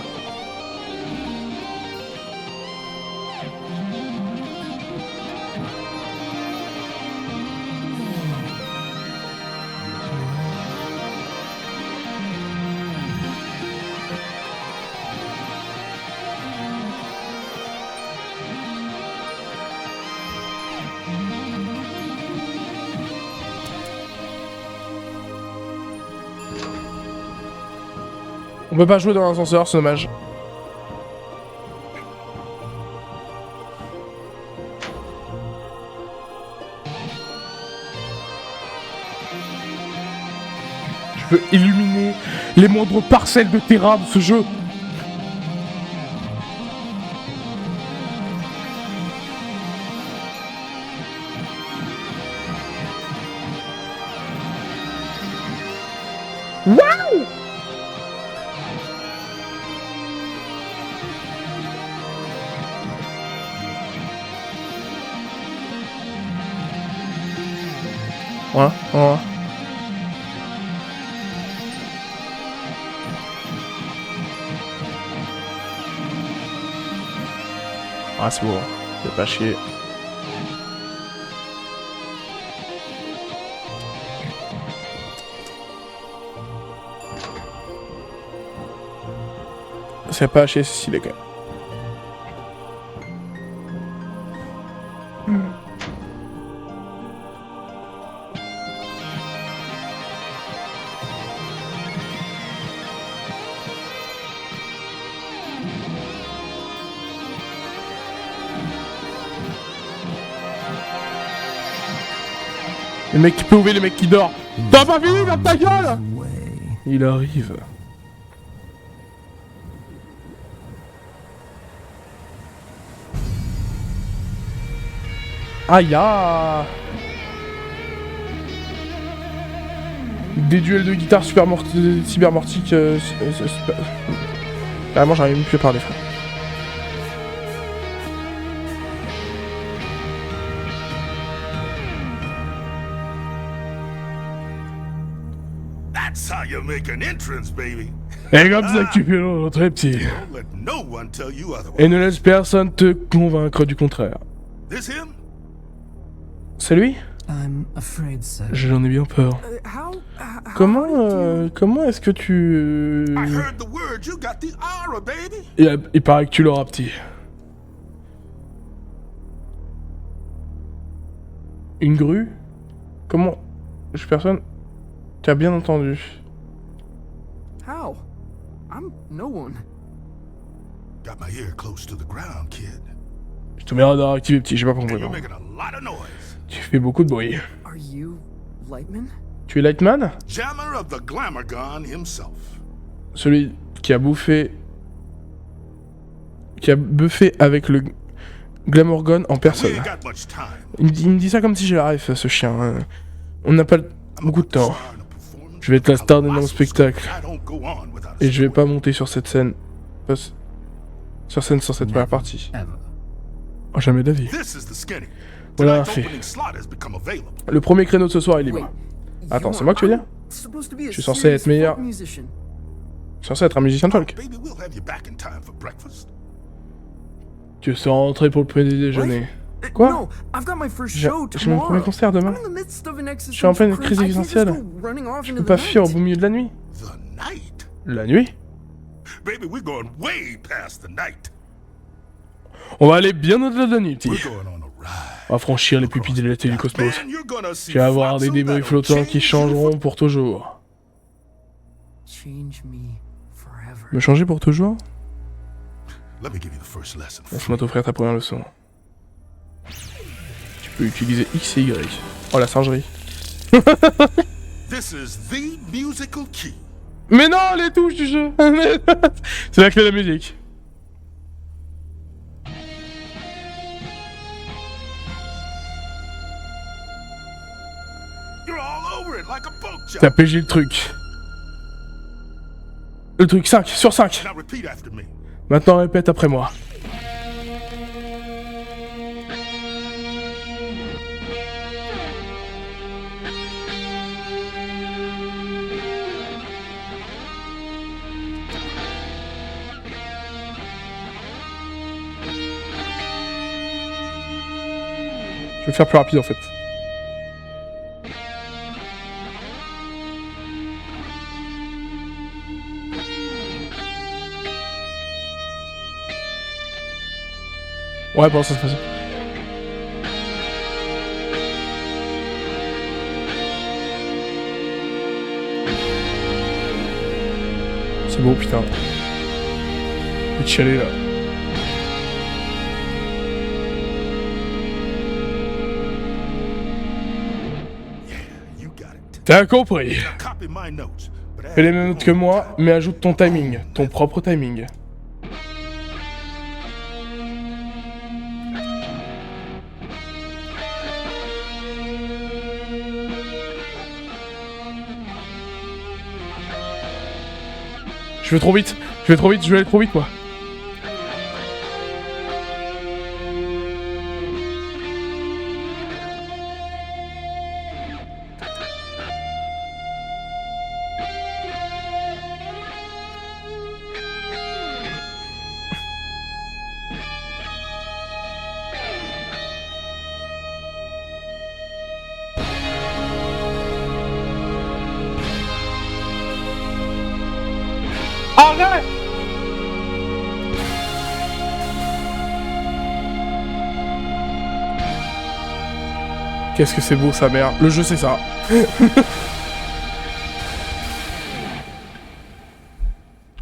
On peut pas jouer dans l'ascenseur, c'est dommage. peux illuminer les moindres parcelles de terrain de ce jeu. Waouh! Ouais, ouais. Ah, c'est bon, fais pas chier. C'est pas chier, c'est stylé quand même. Les mecs qui peuvent ouvrir, les mecs qui dorment. T'as pas fini, ferme ta gueule! Il arrive. Aïe ah. Des duels de guitare cybermortiques. Carrément, j'arrive même plus à parler, frère. That's how you make an entrance, baby. Et comme ça que tu fais l'entrée, petit. Don't let no one tell you otherwise. Et ne laisse personne te convaincre du contraire. This him? C'est lui? I'm afraid so. J'en ai bien peur. Comment est-ce que tu... I heard the word. You got the aura, baby. Il paraît que tu l'auras, petit. Une grue? Comment? Je suis personne. Tu as bien entendu. How? I'm no one. Got my ear close to the ground, kid. Je te mets radar activé, petit, j'ai pas compris. And you're Non. making a lot of noise. Tu fais beaucoup de bruit. Are you Lightman? Tu es Lightman? Jammer of the Glamourgon himself. Celui qui a bouffé... Qui a buffé avec le Glamourgon en We personne. ain't got much time. Il me dit ça comme si j'ai la ref, ce chien. Hein. On n'a pas beaucoup de temps. Je vais être la star d'un énorme spectacle. I don't go on without a Et je vais story. pas monter sur cette scène. Sur scène sans cette première partie. Ever. Oh, jamais de la vie. This is the skinny. Voilà, Tonight's fait. opening slot has become available. Le premier créneau de ce soir est libre. Attends, c'est moi que tu veux dire? Je suis censé être meilleur. Je suis censé être un musicien de folk. Baby, we'll have you back in time for breakfast. Tu seras rentré pour le premier déjeuner. Quoi? No, I've got my first J'ai show mon tomorrow. premier concert demain. I'm in the midst of an Je suis en pleine crise existentielle. Je peux pas fuir au beau milieu de la nuit. The night? La nuit? Baby, we're going way past the night. On va aller bien au-delà de la nuit, petit. We're going on a ride. On va franchir les pupitres dilatés du cosmos. Man, you're gonna see Tu vas avoir des flotsam débris that'll flottants qui change changeront you pour toujours. Change me forever. Me changer pour toujours? for- Let me give you the first lesson. Laisse-moi t'offrir ta première leçon. Tu peux utiliser X et Y. Oh la singerie. This is the musical key. Mais non, les touches du jeu. C'est la clé de la musique. You're all over it like a boat job. T'as PG le truc. Le truc 5 sur 5. Now repeat after me. Maintenant répète après moi. Je vais le faire plus rapide en fait. Ouais, bon, ça se passe. C'est beau, putain. Je vais te chialer là. You got it. T'as compris. Now copy my notes. Fais les mêmes notes que moi, mais ajoute ton timing, ton propre timing. Je vais trop vite, je vais aller trop vite moi. Arrête! Qu'est-ce que c'est beau sa mère. Le jeu c'est ça.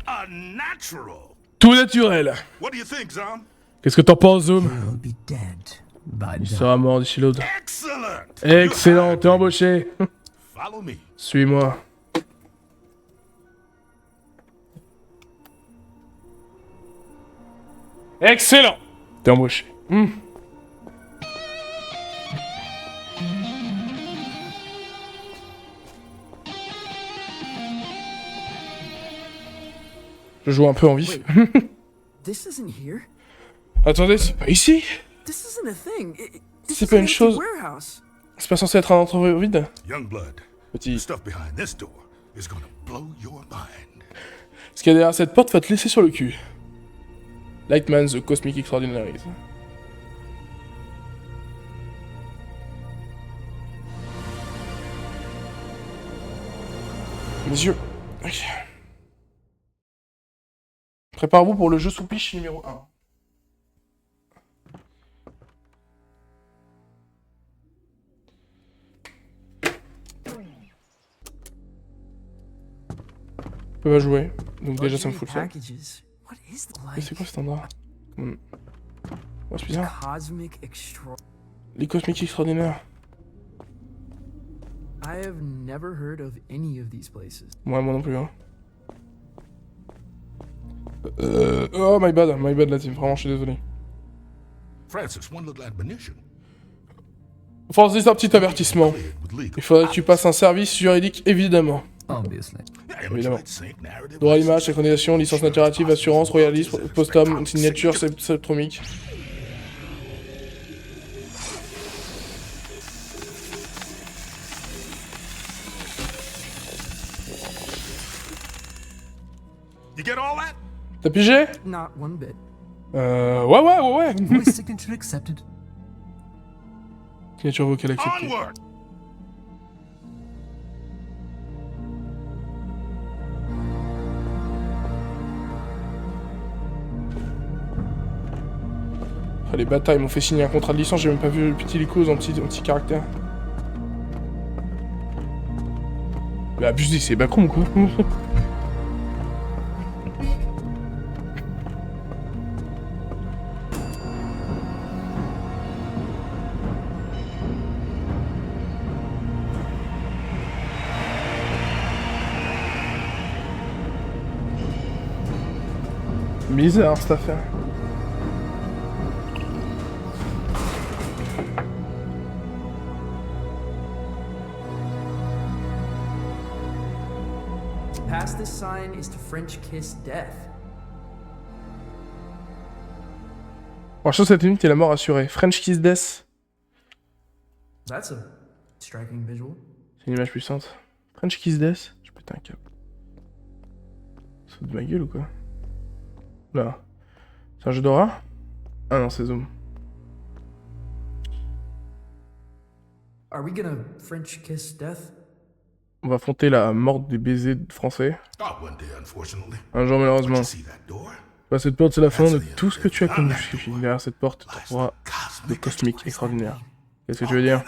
Unnatural. Tout naturel. What do you think, Zom? Qu'est-ce que t'en penses, Zoom? You'll be dead by Il dawn. sera mort d'ici l'autre. Excellent. Excellent, t'es embauché. Follow me. Suis-moi. Excellent. T'es embauché. Je joue un peu en vif. This isn't here. Attendez, c'est pas ici? This isn't a thing. This C'est is pas an une empty chose. warehouse. C'est pas censé être un entrepôt vide? Youngblood. The Petit. stuff behind this door is gonna blow your mind. Ce qu'il y a derrière cette porte va te laisser sur le cul. Lightman the Cosmic Extraordinaries. Mes yeux. Ok. Préparez-vous pour le jeu sous-piche numéro 1. Je peux pas jouer, donc déjà ça me fout le seum. Packages. What is the Mais c'est quoi cet endroit? Oh, c'est bizarre. Cosmic extra. Les cosmiques extraordinaires. I have never heard of any of these places. Moi non plus, hein. Oh, my bad la team, vraiment, je suis désolé. Francis, one little admonition. Francis, un petit avertissement. Il faudrait que tu passes un service juridique, évidemment. Obviously. Évidemment. Droit à l'image, synchronisation, licence narrative, assurance, royalisme, post-homme, signature, septromique. You get all that? T'as pigé? Not one bit. Ouais. Voice signature accepted. Signature vocale acceptée. Onward! Ah, les batailles m'ont fait signer un contrat de licence, j'ai même pas vu le petit licose en petit caractère. Mais abusé, c'est Backroom ou quoi? Bizarre cette affaire. Past this sign is to French kiss death. Franchement, cette limite est la mort assurée. French Kiss Death. That's a striking visual. C'est une image puissante. French Kiss Death. Je pète un câble. Saute de ma gueule ou quoi? Là. C'est un jeu d'horreur? Ah non, c'est Zoom. Are we gonna French kiss death? On va affronter la mort des baisers français. Oh, one day, unfortunately. Un jour, malheureusement. You see that door? Bah, cette porte, c'est la fin de tout ce que tu as connu. Derrière cette porte, tu trouveras le cosmique extraordinaire. Qu'est-ce que tu veux dire?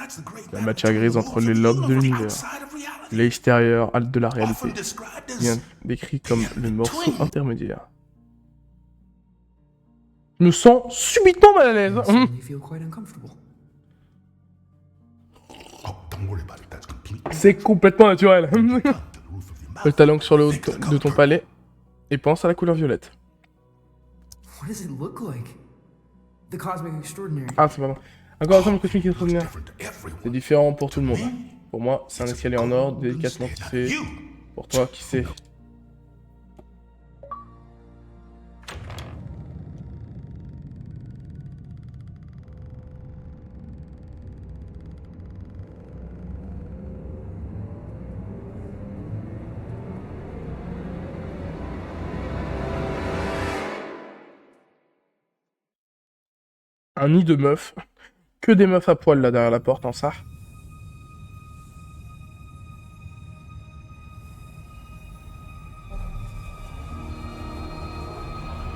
La matière grise entre les lobes de l'univers. L'extérieur de la réalité. Bien décrit comme le morceau intermédiaire. Je me sens subitement mal à l'aise. You feel quite uncomfortable. Oh, don't worry about it. That's completely C'est complètement naturel. to the roof of the Colle ta langue sur le haut de ton palais et pense à la couleur violette. What does it look like? The Cosmic Extraordinary. Ah, c'est pas bon. Encore un ensemble cosmique extraordinaire. C'est différent pour tout le monde. Pour moi, c'est un escalier en or, délicatement tissé. Pour toi, qui sait? Un nid de meufs. Que des meufs à poil là derrière la porte en ça.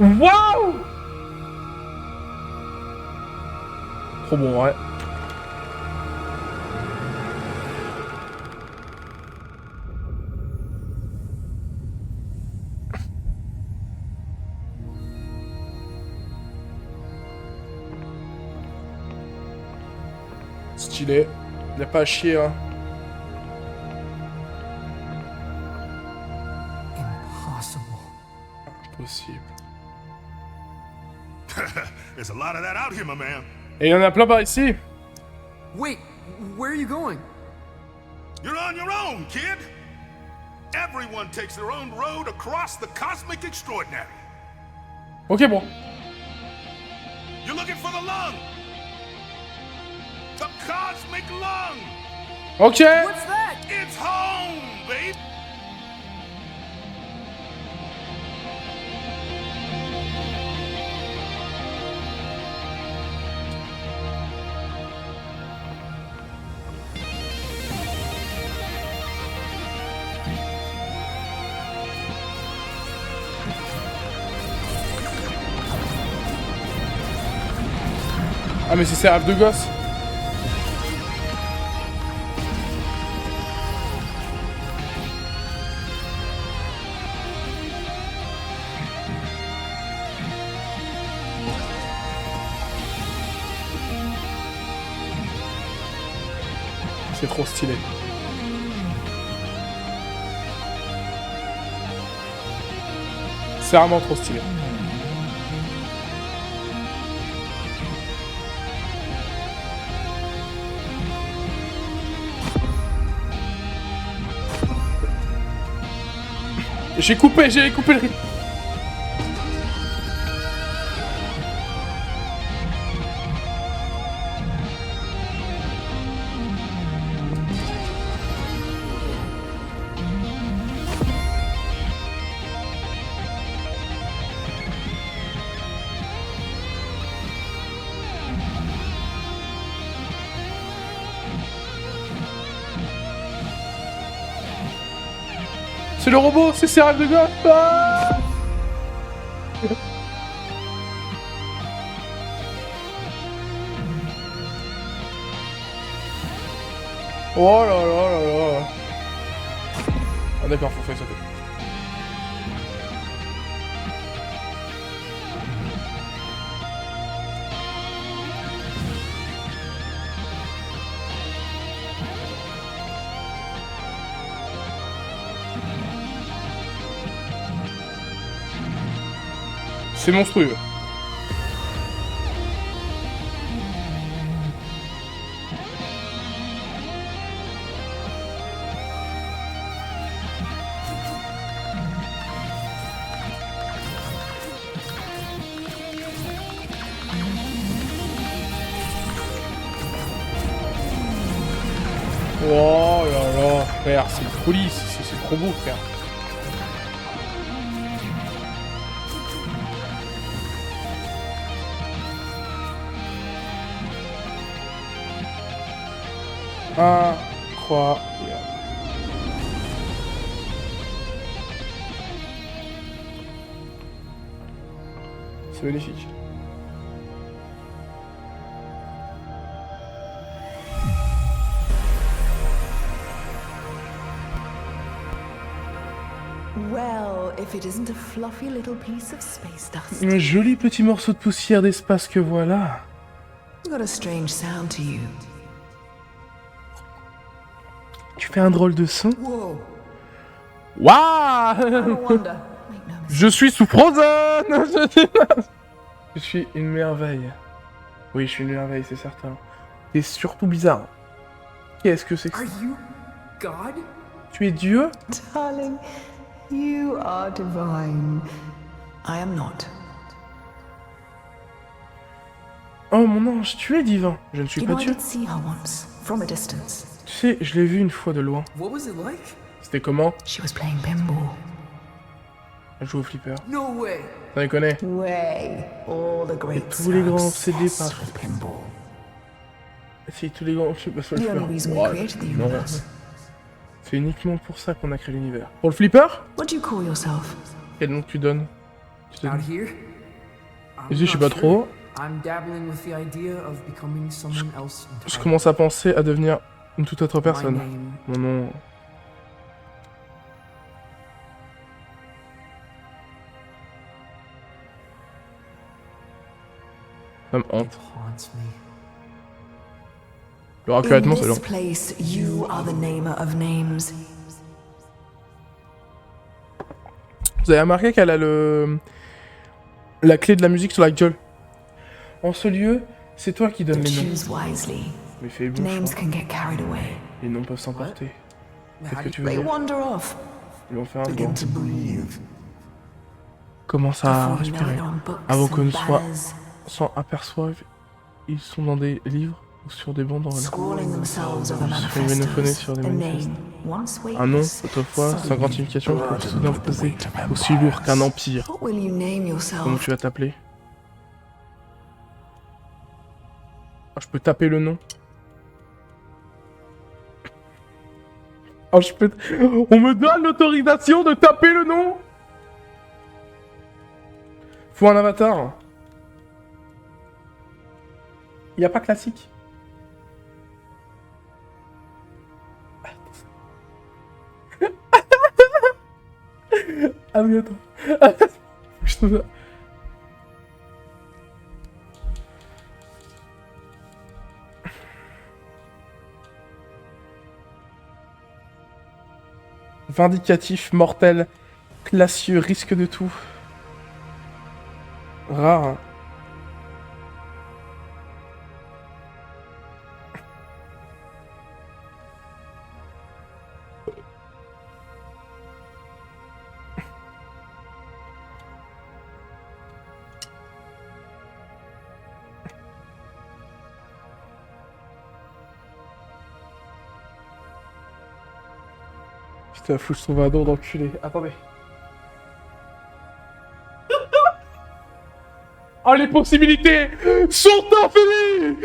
Waouh! Trop bon, ouais. Stylé. Y'a pas à chier, hein. Impossible. Impossible. There's a lot of that out here, my man. Et il y en a plein par ici. Wait, where are you going? You're on your own, kid. Everyone takes their own road across the cosmic extraordinary. Ok, bon. You're looking for the lung. The cosmic lung. Ok. What's that? It's home, babe. Ah mais c'est ses rêves de gosse. C'est trop stylé. C'est vraiment trop stylé. J'ai coupé le rythme. C'est le robot, c'est ses rêves de gosse. Ah oh là là là là. Ah d'accord, faut faire sauter. C'est monstrueux. Oh là là, frère, c'est une folie, c'est trop beau, frère. Incroyable. C'est magnifique. Well, if it isn't a fluffy little piece of space dust. Un joli petit morceau de poussière d'espace que voilà. Got a strange sound to you. Tu fais un drôle de son. Whoa. Waouh. No wonder. Make no mistake. Je suis sous Frozen. Je suis une merveille. Oui, je suis une merveille, c'est certain. T'es surtout bizarre. Qu'est-ce que c'est que ça? Are you God? Tu es Dieu? Darling, you are divine. I am not. Oh mon ange, tu es divin. Je ne suis You pas know, I Dieu. did see her once, from a distance. Tu sais, je l'ai vue une fois de loin. What was it like? C'était comment? She was playing pinball. Elle joue au flipper. No way. T'en les connais? Way. All the greats Tous les are grands CD obsessed par... with pinball. Si, tous les grands... Bah, The only reason we Ouais, created the non. universe. C'est uniquement pour ça qu'on a créé l'univers. Pour le flipper? What do you call yourself? Quel nom tu donnes? Tu Out donnes- here? I'm Ici, je sais not pas sure. trop. I'm dabbling with the idea of becoming someone else Je entirely. commence à penser à devenir une toute autre My personne. name. Mon nom... Ça me hante. Haunts me. Le raccul In honnêtement, c'est long. this place, you are the namer of names. Vous avez remarqué qu'elle a la clé de la musique sur la gueule. En ce lieu, c'est toi qui donnes les noms. Choose wisely. Mais fais bon Names choix. can get carried away. Les noms peuvent s'emporter. Qu'est-ce How que do tu veux They dire? wander off. Ils vont faire un Begin tour. to breathe. Commence à Before you know respirer. it, they're on books Avant qu'on and ne soit banners, sans aperçoive, ils sont dans des livres ou sur des banderoles. scrawling themselves over Sur une ménophonie, sur manifestos. des A manifestes. name, once Un nom, weightless, autrefois, sans suddenly gratification, pour burdened soudain with the peser weight of aussi lourd qu'un empire. What will you name Comment yourself? tu vas t'appeler? Ah, je peux taper le nom. Ah, je peux... On me donne l'autorisation de taper le nom? Faut un avatar. Y a pas classique. Ah oui, attends. Je trouve ça... Vindicatif, mortel, classieux, risque de tout. Rare. Hein. Putain, faut que je trouve un nom d'enculé. Attendez. Oh, les possibilités sont infinies.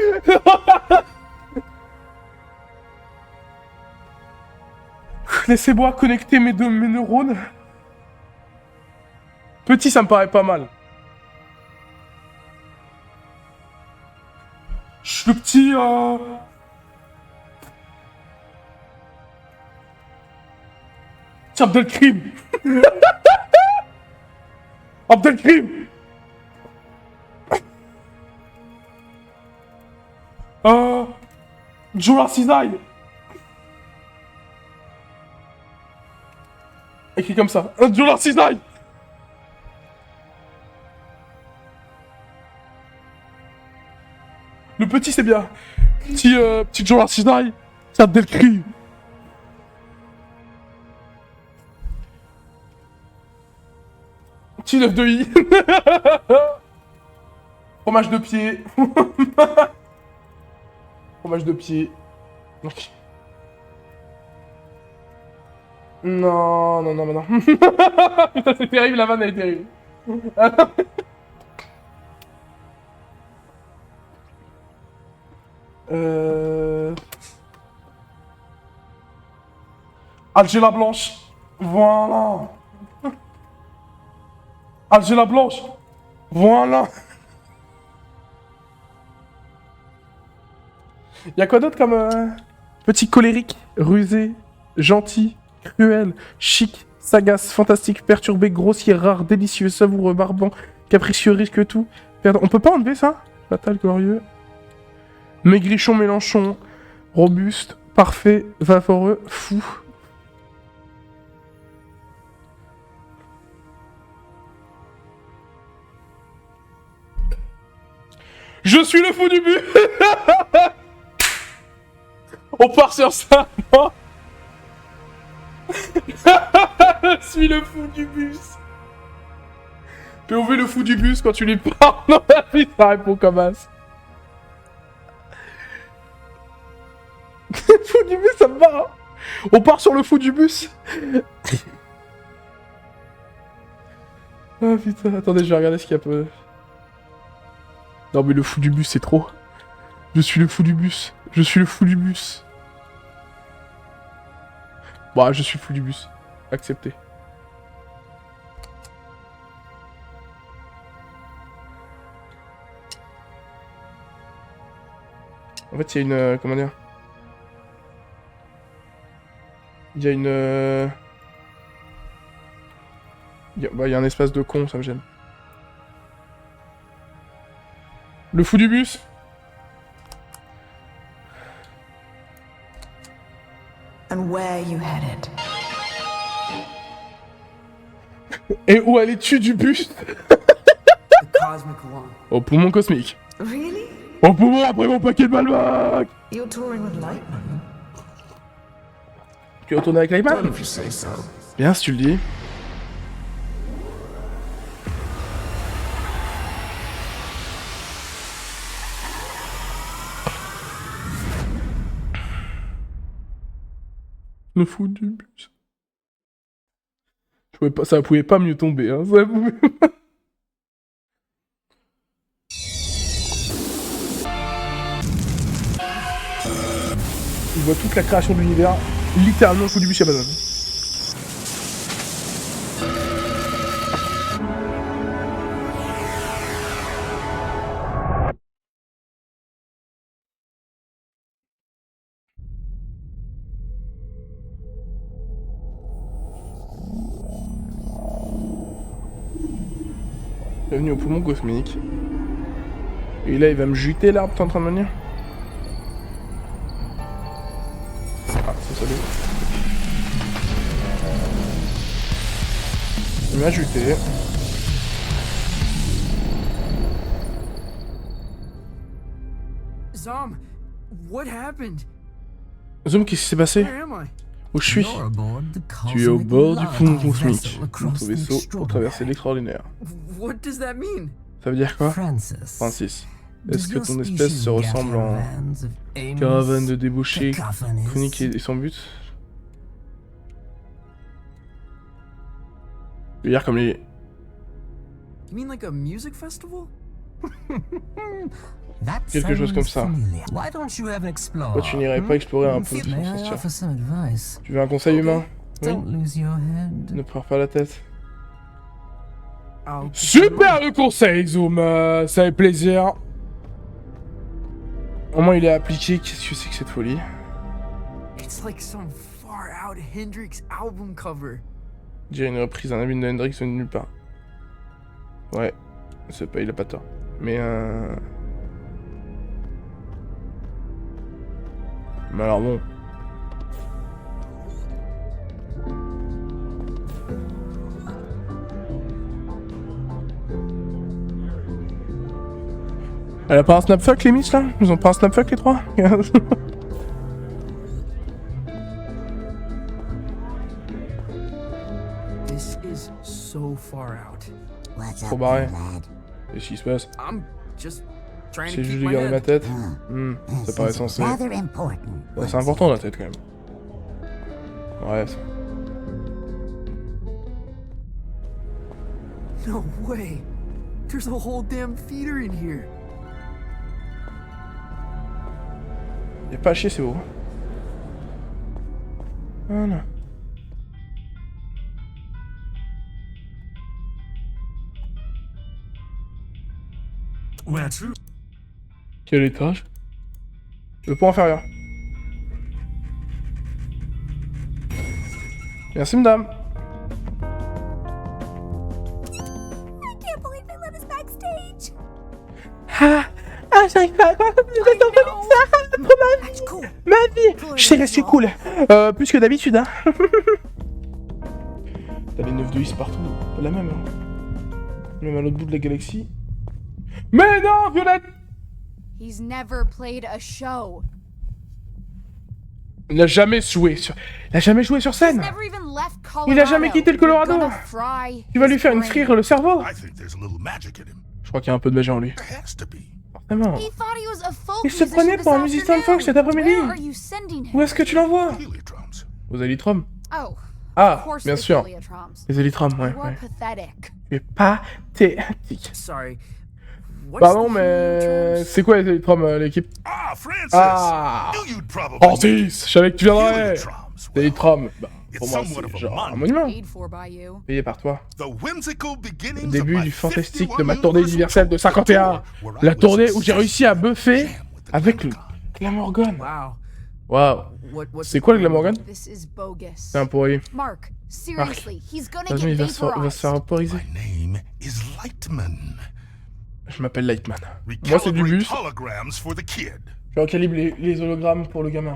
Laissez-moi connecter mes neurones. Petit, ça me paraît pas mal. Je suis le petit... Abdelkrim. Abdelkrim. Jola Cisaille. Écrit comme ça. Jola Cisaille. Le petit, c'est bien. Petit Jola Cisaille. C'est Abdelkrim. Petit 9 de I. Fromage de pied. Fromage de pied. Ok. Non, non, non, non. Putain, c'est terrible, la vanne, elle est terrible. Algéla Blanche. Voilà. Algéla Blanche. Voilà. Y'a quoi d'autre comme petit colérique, rusé, gentil, cruel, chic, sagace, fantastique, perturbé, grossier, rare, délicieux, savoureux, barbant, capricieux, risque tout. On peut pas enlever ça? Fatal, glorieux. Maigrichon, Mélenchon, robuste, parfait, vaporeux, fou. Je suis le fou du bus. On part sur ça, non? Je suis le fou du bus. POV le fou du bus quand tu lui parles. Non, ça répond comme as. Le fou du bus, ça me va, hein. On part sur le fou du bus. Ah putain, attendez, je vais regarder ce qu'il y a peu. Non mais le fou du bus, c'est trop. Je suis le fou du bus. Je suis le fou du bus. Bah, je suis le fou du bus. Accepté. En fait, il y a une... comment dire? Il y a une... Il y a un espace de con, ça me gêne. Le fou du bus. And where you headed? Et où allais-tu du bus? The cosmic alarm. Au poumon cosmique. Really? Au poumon après mon paquet de balbac. You're touring with Lightman? Tu vas retourner avec Lightman? If you say so. Bien, si tu le dis. Le fou du bus. Ça pouvait pas mieux tomber, hein. Ça pouvait... On voit toute la création de l'univers, littéralement le fou du bus Amazon. Bienvenue au poumon cosmique. Et là, il va me juter l'arbre, t'es en train de venir? Ah, c'est salut. Il m'a juté. Zom, what happened? Zoom, qu'est-ce qui s'est passé? Where am I? Où je suis? You're aboard the Tu es au cosmic bord du poumon love cosmique. vessel Notre across the vaisseau pour traverser extraordinary. l'extraordinaire. What does that mean? Ça veut dire quoi? Francis. Francis. Does Est-ce que your ton species espèce se gather ressemble en caravans of aimless caravane de débauchés cacophonies? chronique et son but? Je veux dire comme les... You mean like a music festival? That Quelque chose comme ça. sounds familiar. Why don't you ever explore? Pourquoi tu n'irais pas explorer un pont May sans I sortir? offer some advice? Tu veux un conseil humain? Oui. Don't lose your head. Ne perds pas la tête. I'll Super le conseil, Zoom, ça fait plaisir. Au moins il est appliqué, qu'est-ce que c'est que cette folie? It's like some far out Hendrix album cover. Dire une reprise d'un album de Hendrix de nulle part. Ouais, c'est pas, il a pas tort. Mais Mais alors bon. Elle a pas un snapfuck les Miss là? Ils ont pas un snapfuck les trois? This is so far out. Trop barré. Qu'est-ce qui se passe? I'm just trying to C'est juste keep de my garder ma head. tête? Ça paraît censé. Ouais, c'est important la tête quand même. Bref. No way. There's a whole damn theater in here. Y'a pas à chier, c'est beau. Voilà. Where to? Quel étage? Le pont inférieur. Merci madame. I can't believe they let us backstage. J'arrive pas à croire que vous êtes en ça. Trop ma vie. Ma vie. Je sais rester cool. Plus que d'habitude, hein. T'as les 9 de Is partout. Pas la même, hein. Même à l'autre bout de la galaxie. Mais non, Violette. He's never played a show. Il n'a jamais joué sur... Il a jamais joué sur scène. Never even left Colorado. Il a jamais quitté le Colorado. You're gonna fry Tu vas lui faire une his frire le cerveau. I think there's a little magic in him. Je crois qu'il y a un peu de magie en lui. There has to be. Forcément. brain. He thought he was a folk Il se musician prenait pour un this musicien de folk cet afternoon. après-midi. Where are you sending him? Où est-ce que tu l'envoies? Heliodromes. Aux Elytrum. Oh, Ah, of course bien the sûr. Heliotroms. Les Elytrum, ouais, You are ouais. pathetic. Tu es pathétique. Sorry. What's Pardon, the mais... Heliotroms? C'est quoi les Elytrum, l'équipe? Ah, Francis! Ah. Knew you'd probably Francis, je savais que tu viendrais. Heliotroms. Les Elytrum. Bah, It's pour moi, somewhat of c'est a genre un monument. monument. Paid for by you. Payé par toi. The whimsical Le beginnings début of my du fantastique 51 de ma tournée universelle de 51. La tournée où j'ai réussi à buffer avec le Glamorgan. Wow. Waouh. What's C'est quoi le Glamorgan? This is bogus. C'est un pourri. Mark, seriously, he's gonna Attention, get il va se faire vaporized. vaporiser. My name is Lightman. Je m'appelle Lightman. Moi, c'est du Recalibrate bus. holograms for the kid. Je recalibre les hologrammes pour le gamin.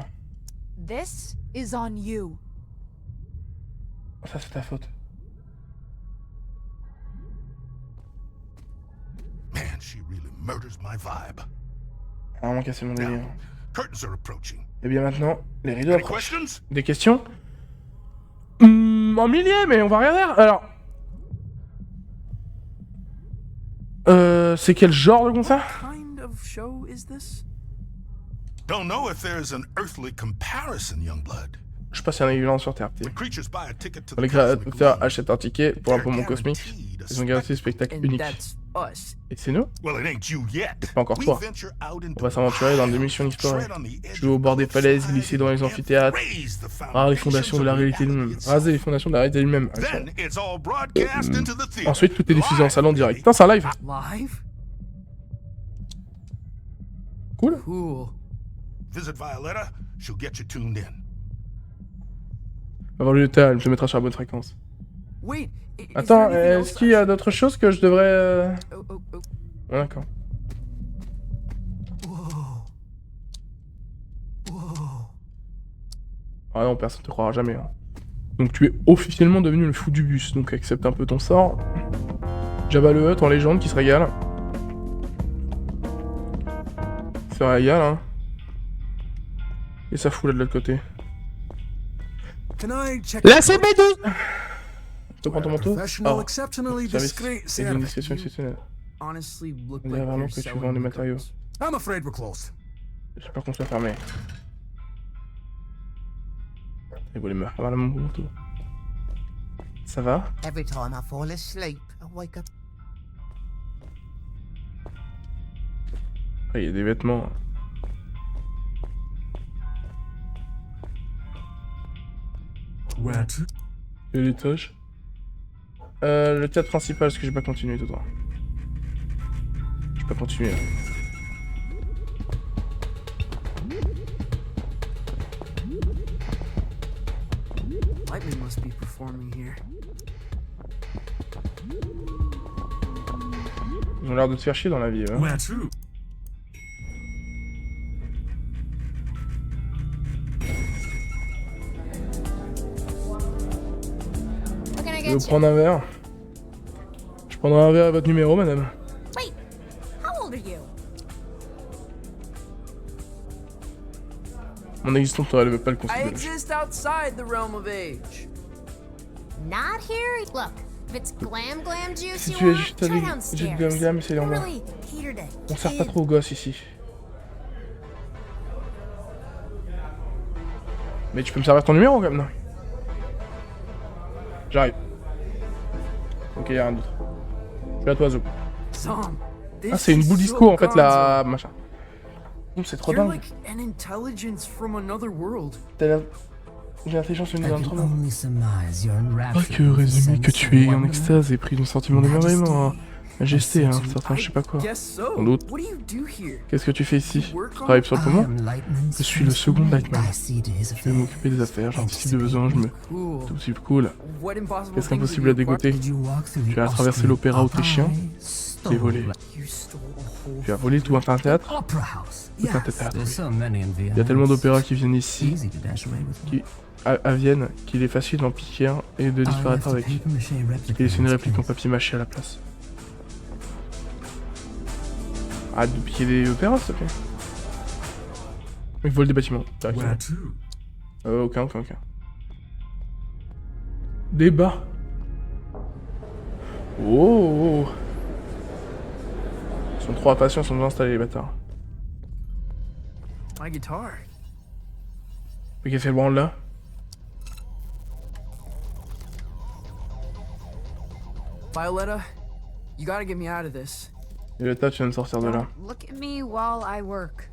This is on you. Ça, c'est ta faute. Man, she really murders my vibe. Vraiment cassé mon délire. Curtains are approaching. Et bien maintenant, les rideaux Any approchent. questions? Des questions? En milliers, mais on va regarder. Alors... c'est quel genre de concert? kind of show is this? Don't know if there's an earthly comparison, Youngblood. Je sais pas s'il y en a eu sur Terre. When creatures buy a ticket to Quand the les cosmic créateurs realm, achètent un ticket pour un they're poumon cosmique, guaranteed a ils ont garanti le spectacle. spectacle And unique. that's us. Et c'est nous? Well, it ain't you yet. Pas encore We toi. venture out into On va s'aventurer dans des missions inexplorées. tread on the edge Jouer au bord des of falaises, society glisser dans les and amphithéâtres, raise the raser les fondations de la réalité foundations of elle-même. reality Raser les fondations de la réalité elle-même. Then it's all broadcast into the theater. Ensuite, tout est diffusé en Live, salle en direct. baby. Putain, c'est un live. Live? Cool. Cool. Visit Violetta, she'll get you tuned in. Avoir le temps, elle me mettra sur la bonne fréquence. Wait. Is Attends, there anything est-ce else qu'il y a d'autres choses que je devrais... Oh, oh, oh. Ouais, d'accord. Whoa. Whoa. Ah non, personne te croira jamais. Hein. Donc tu es officiellement devenu le fou du bus, donc accepte un peu ton sort. Jabba le Hutt en légende qui se régale. Il se régale, hein. Et ça fout là de l'autre côté. Là c'est B12. Tu prends ton manteau? Oh, service et d'une discrétion exceptionnelle. Honestly, look On like dirait vraiment you're que tu selling vends des the matériaux. goods. I'm afraid we're closed. J'espère qu'on soit fermé. Et vous les meurent avant mon manteau. Ça va? Every time I fall asleep, I wake up. Ah, il y a des vêtements. Where to? Il y a des toges. Le théâtre principal, parce que j'ai pas continué tout le temps. J'ai pas continué. Lightning must be performing here. Ils ont l'air de te faire chier dans la vie, hein. Where to? What can I Je vais get vous you? prendre un verre. Je prendrai un verre à votre numéro, madame. Wait, how old are you? Mon existence ne relève pas le I concept de l'âge. exist outside the realm of age. Not here? Look, if it's glam juice Si you tu es want, juste try allé downstairs. glam glam, essayez en bas. Really cater to On sert pas kids. trop aux gosses ici. Mais tu peux me servir ton numéro quand même, non? J'arrive. Ok, y'a rien d'autre. Je suis à toi, Zo. Tom, Ah, c'est une boule disco en fait, la machin. C'est trop You're dingue. like an intelligence from another world. T'as l'intelligence venue I d'un can autre monde. only surmise you're enraptured Pas que with the résumé que sense tu of es en wonderment. extase et pris d'un sentiment d'émerveillement. Majesté, hein, certain, je sais pas quoi. Guess so. Sans doute. What do you do here? Qu'est-ce que tu fais ici? Tu Work on- travailles sur le I poumon? am Lightman's Je suis le second Lightman. I see to his Je vais m'occuper des affaires, j'anticipe des besoins, je me... Cool. Tout aussi cool. What impossible Qu'est-ce things qu'impossible have à you acquired? dégoter? Did you walk through the Tu as traversé Austrian l'opéra opera? autrichien. Stole T'es volé. You stole a whole Tu as volé tout un théâtre. Opera house. Tout un Yes, théâtre. there's so many in Vienna. Il y a tellement d'opéras qui viennent ici, Easy to dash away with them. à Vienne, qu'il est facile d'en piquer un et de I disparaître left a avec. papier-mâché réplique Et laisser une in its réplique en place. papier mâché à la place. Arrête de piquer des opéras, s'il te plaît. Ils volent des bâtiments. Where to? Aucun. Débat. Oh. Ils sont trop impatients, ils sont déjà installés, les bâtards. My guitar. Mais qu'est-ce qu'elle branle là? Violetta, you gotta get me out of this. Et le tas, tu viens de sortir de là. Don't look at me while I work.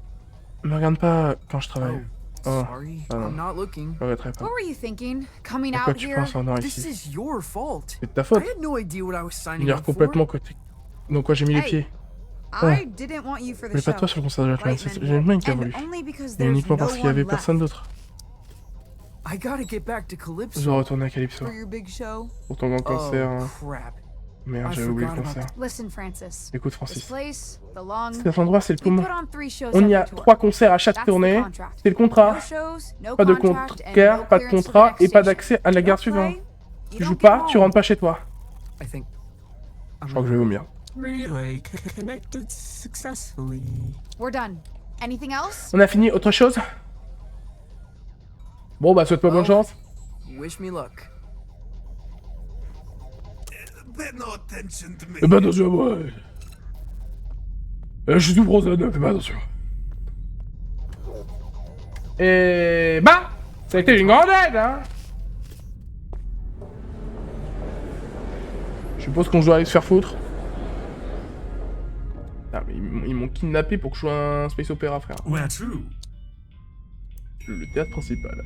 Me regarde pas quand je travaille. Oh, Sorry, ah non. I'm not looking. Je regretterai pas. What were you thinking? Coming Pourquoi out tu here? penses en or This ici? is your fault. C'est de ta faute. I had no idea what I was signing Ignore up for. complètement côté. Dans quoi j'ai mis les Hey, pieds. I didn't want you for Mais the pas show. toi sur le concert de Lightman, Right, c'est man? Lightman qui a And voulu. only because Et there's uniquement parce no qu'il y avait one personne left. d'autre. I gotta get back to Je Calypso dois retourner à Calypso. For your big show. Pour ton grand concert. Oh hein. crap. Merde, I j'avais oublié le forgot about concert. Listen, Francis. Écoute, This Francis. place, the long. Cet endroit, c'est le We poumon. put on 3 shows On y every a tour. 3 concerts à chaque That's the tournée. contract. C'est le contrat. No shows, no Pas de contract, and concert, no pas de clearance for the contrat next et pas station. d'accès à la gare Don't suivante. play, you Tu don't joues get pas, home. tu rentres pas chez toi. I think Je crois que je vais vomir. Relay connected successfully. We're done. Anything else? On a fini, autre chose? Bon bah souhaite pas bonne chance. wish me luck. Pay no attention to me. Fais pas attention à moi. Je suis tout bronzonne, fais pas attention. Et bah, ça a été une grande aide, hein. Je suppose qu'on doit aller se faire foutre. Ah mais ils m'ont kidnappé pour que je joue un space opéra, frère. Where to? Le théâtre principal.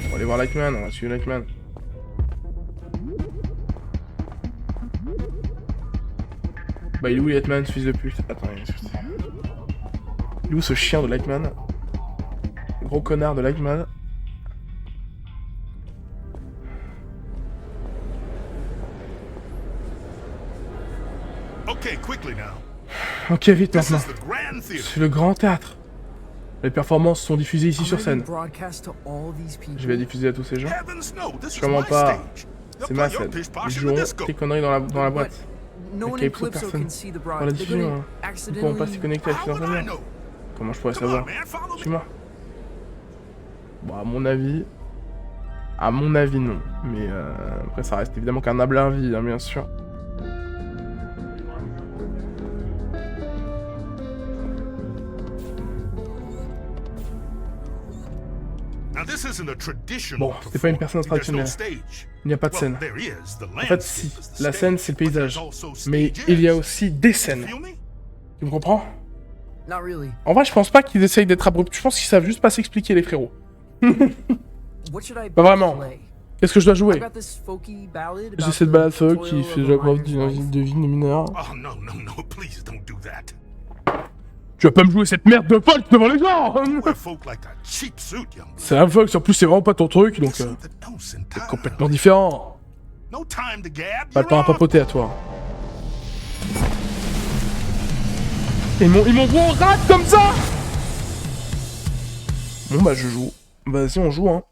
On va aller voir Lightman, on va suivre Lightman. Bah il est où Lightman, ce fils de pute? Attends, il est où ce chien de Lightman? Gros connard de Lightman. Okay, quickly now. Ok, vite This maintenant. is the Grand Theater. C'est le grand théâtre. Les performances sont diffusées ici I'm sur gonna scène. broadcast to all these people. Je vais diffuser à tous ces gens. Heavens no, this is Sûrement my pas. stage. They'll C'est ma play your scène. piece Ils posh in the joueront disco. tes conneries dans la boîte. No one in Calypso, Calypso personne. can see the Dans broad. la They're diffusion, gonna hein. Ils ne pourront pas s'y connecter à la How would I diffusion. know? Comment je pourrais Come on, savoir? man, follow me. Suis-moi. Bon, à mon avis... À mon avis, non. Mais après, ça reste évidemment qu'un humble avis, hein, bien sûr. Now this isn't a traditional Bon, c'est pas une personne performance. There's no traditionnelle. stage. Il n'y a pas de Well, scène. there is. The En fait, landscape si. is the La stage, scène, c'est le but there's paysage. also Mais stages. il y a aussi des scènes. Feel me? Tu me comprends? Not really. En vrai, je pense pas qu'ils essayent d'être abrupts. Je pense qu'ils savent juste pas s'expliquer, les frérots. What should I Pas vraiment. play? Qu'est-ce que je dois I've jouer? got this folky ballad J'ai about cette the balade folk toil qui of fait a la preuve miner's d'une life. vie de vie de mineur. Oh no, no, no! Please don't do that. Tu vas pas me jouer cette merde de folk devant les gens! Wear folk like a cheap suit, young man. C'est un folk, en plus c'est vraiment pas ton truc, donc There's something else in c'est town. complètement différent. No time to gab. Pas le temps à papoter à toi. Ils m'ont gros rat comme ça! Bon bah je joue. Vas-y on joue hein.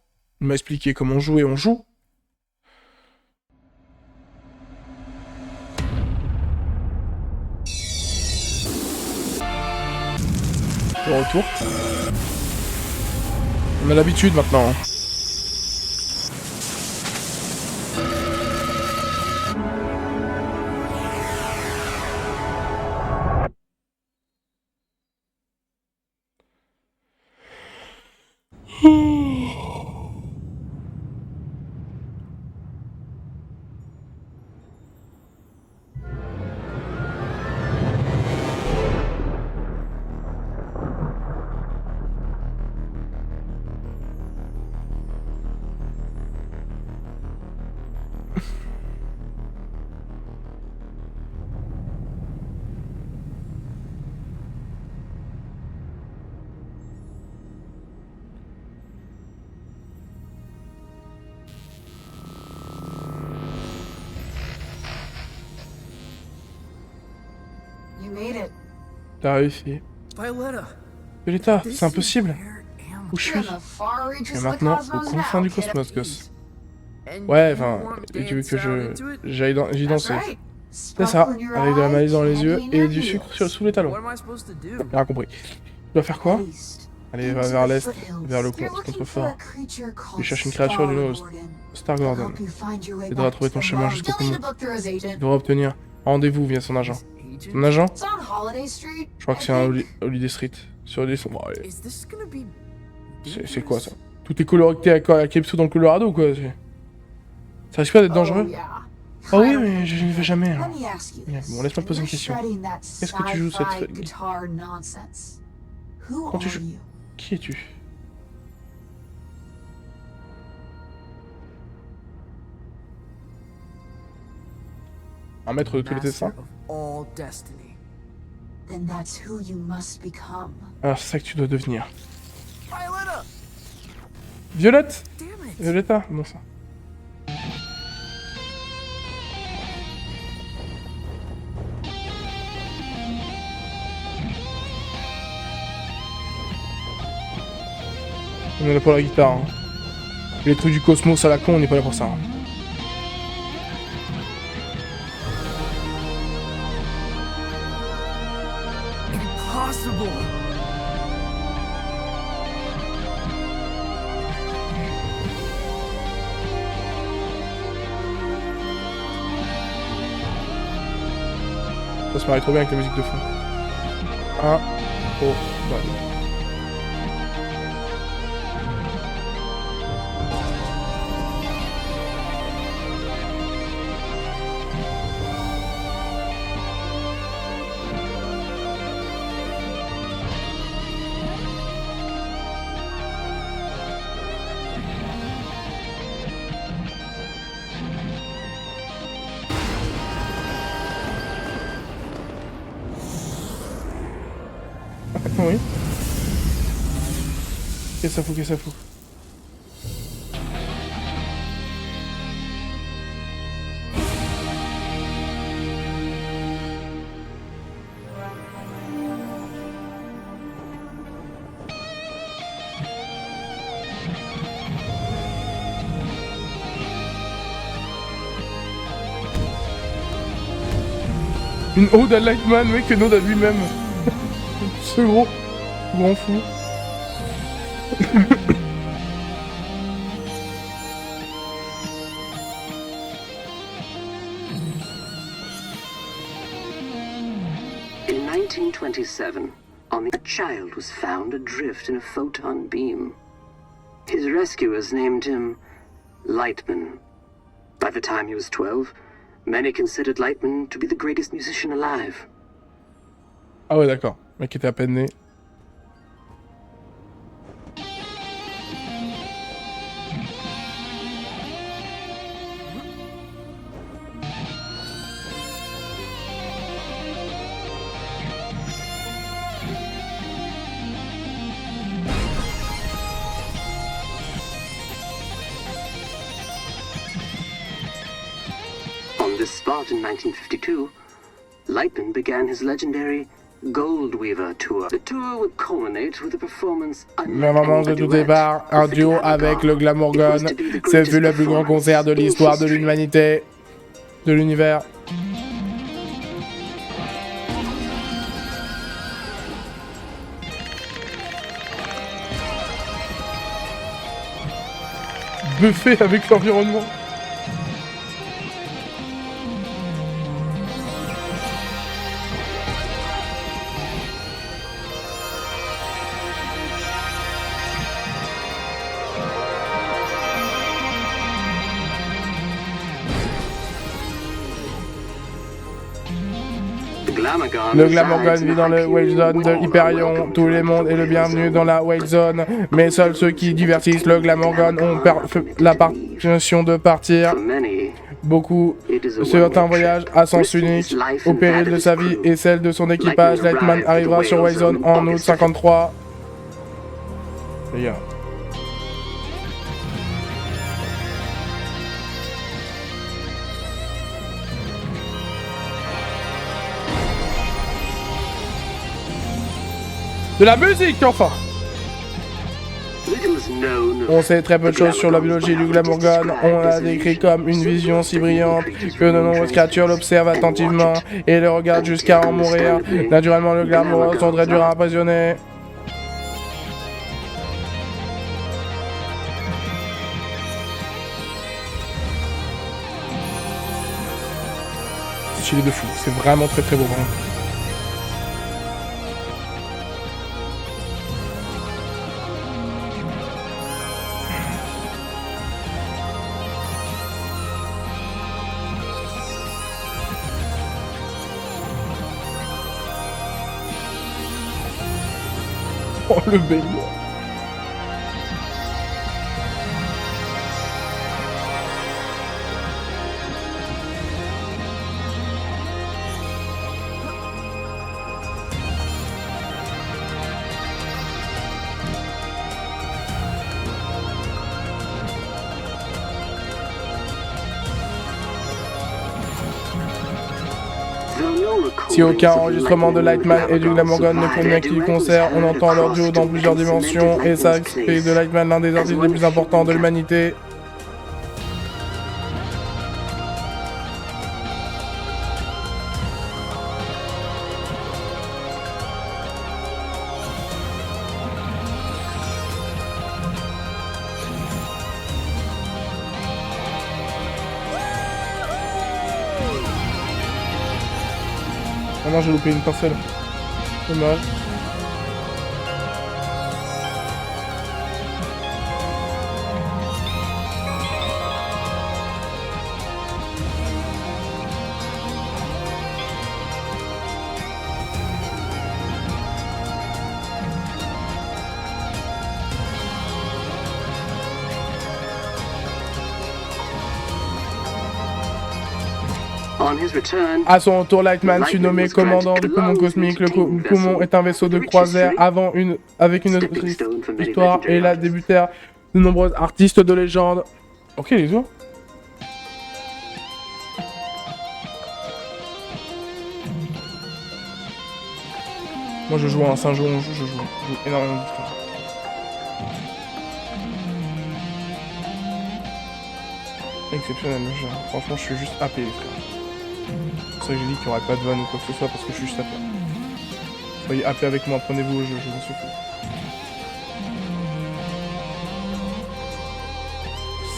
Il m'a expliqué comment jouer, on joue. De retour. On a l'habitude maintenant. You made it. T'as réussi. Violetta. Violetta, c'est impossible. Où je suis? You're in the far reaches Et of the maintenant, au cosmos confins now, du kid. cosmos, gosse. And Ouais, you enfin, weren't tu veux que dancing out into it? j'y That's danser. right. C'est ça, avec de la malice dans les yeux et du sucre sous les talons. What am I supposed to do? Bien compris. Tu dois faire quoi? Allez, va vers l'est, vers le contrefort. Tu cherches une créature du nom Star Gordon. Tu devras trouver ton chemin jusqu'au poumon. Tu devras obtenir un rendez-vous via son agent. Son agent? Je crois que c'est un Holiday Street. Sur Holiday Street. Bon, allez. Is this gonna be C'est quoi ça? Tout est coloré à Calypso dans le Colorado ou quoi? Ça risque pas d'être dangereux? Ah oui, mais je n'y vais jamais. Alors. Bon, laisse-moi te poser une question. Qu'est-ce que tu joues cette... Quand tu joues... Qui es-tu? Un maître de tous les destins? all destiny? Alors c'est ça que tu dois devenir. Violetta! Violette? Damn it! Violetta? Bon ça. On est là pour la guitare. Hein. Les trucs du cosmos à la con, on n'est pas là pour ça. Hein. Impossible! Ça se marie trop bien avec la musique de fond. Ah. Oh. Bah. Oui. Qu'est-ce que ça fout, qu'est-ce que ça fout? Une ode à Lightman, mec, une ode à lui-même. Ce gros fou. In 1927, a child was found adrift in a photon beam. His rescuers named him Lightman. By the time he was 12, many considered Lightman to be the greatest musician alive. Ah ouais, d'accord. Le mec était à peine né. On this spot in 1952, Lightman began his legendary Goldweaver Tour. The tour would culminate with a performance Le moment de tout départ, un duo avec le Glamour Gun. C'est vu le plus grand concert de l'histoire de l'humanité, de l'univers. Buffet avec l'environnement. Le Glamour Gun vit dans le Whale Zone de Hyperion. Tous les mondes est le bienvenu dans la Whale Zone. Mais seuls ceux qui divertissent le Glamour Gun ont la partition de partir. Beaucoup. C'est un voyage à sens unique. Au péril de sa vie et celle de son équipage, Lightman arrivera sur Whale Zone en août 53. Les gars. De la musique, enfin! On sait très peu de choses sur la biologie du Glamorgan. On l'a décrit comme une vision si brillante que de nombreuses créatures l'observent attentivement et le regardent jusqu'à en mourir. Naturellement, le Glamorgan sont très durs à impressionner. Stylé de fou, c'est vraiment très très beau vraiment. Oh le baignoire. Si aucun enregistrement de Lightman et du Glamorgan ne convient qu'il concert, on entend leur duo dans plusieurs dimensions et ça fait de Lightman l'un des artistes les plus importants de l'humanité. Ah non, j'ai loupé une parcelle. Dommage. À son tour, Lightman fut nommé commandant du poumon cosmique. Le poumon est un vaisseau de croisière avec une triste histoire et là débutèrent de nombreux artistes de légende. Ok, les autres. Moi je joue à un Saint-Jean, je joue énormément de temps. Exceptionnel, franchement je suis juste happé les frères. C'est pour ça que j'ai dit qu'il n'y aurait pas de vanne ou quoi que ce soit parce que je suis juste happé. Soyez happé avec moi, prenez-vous au jeu, je m'en suis fou.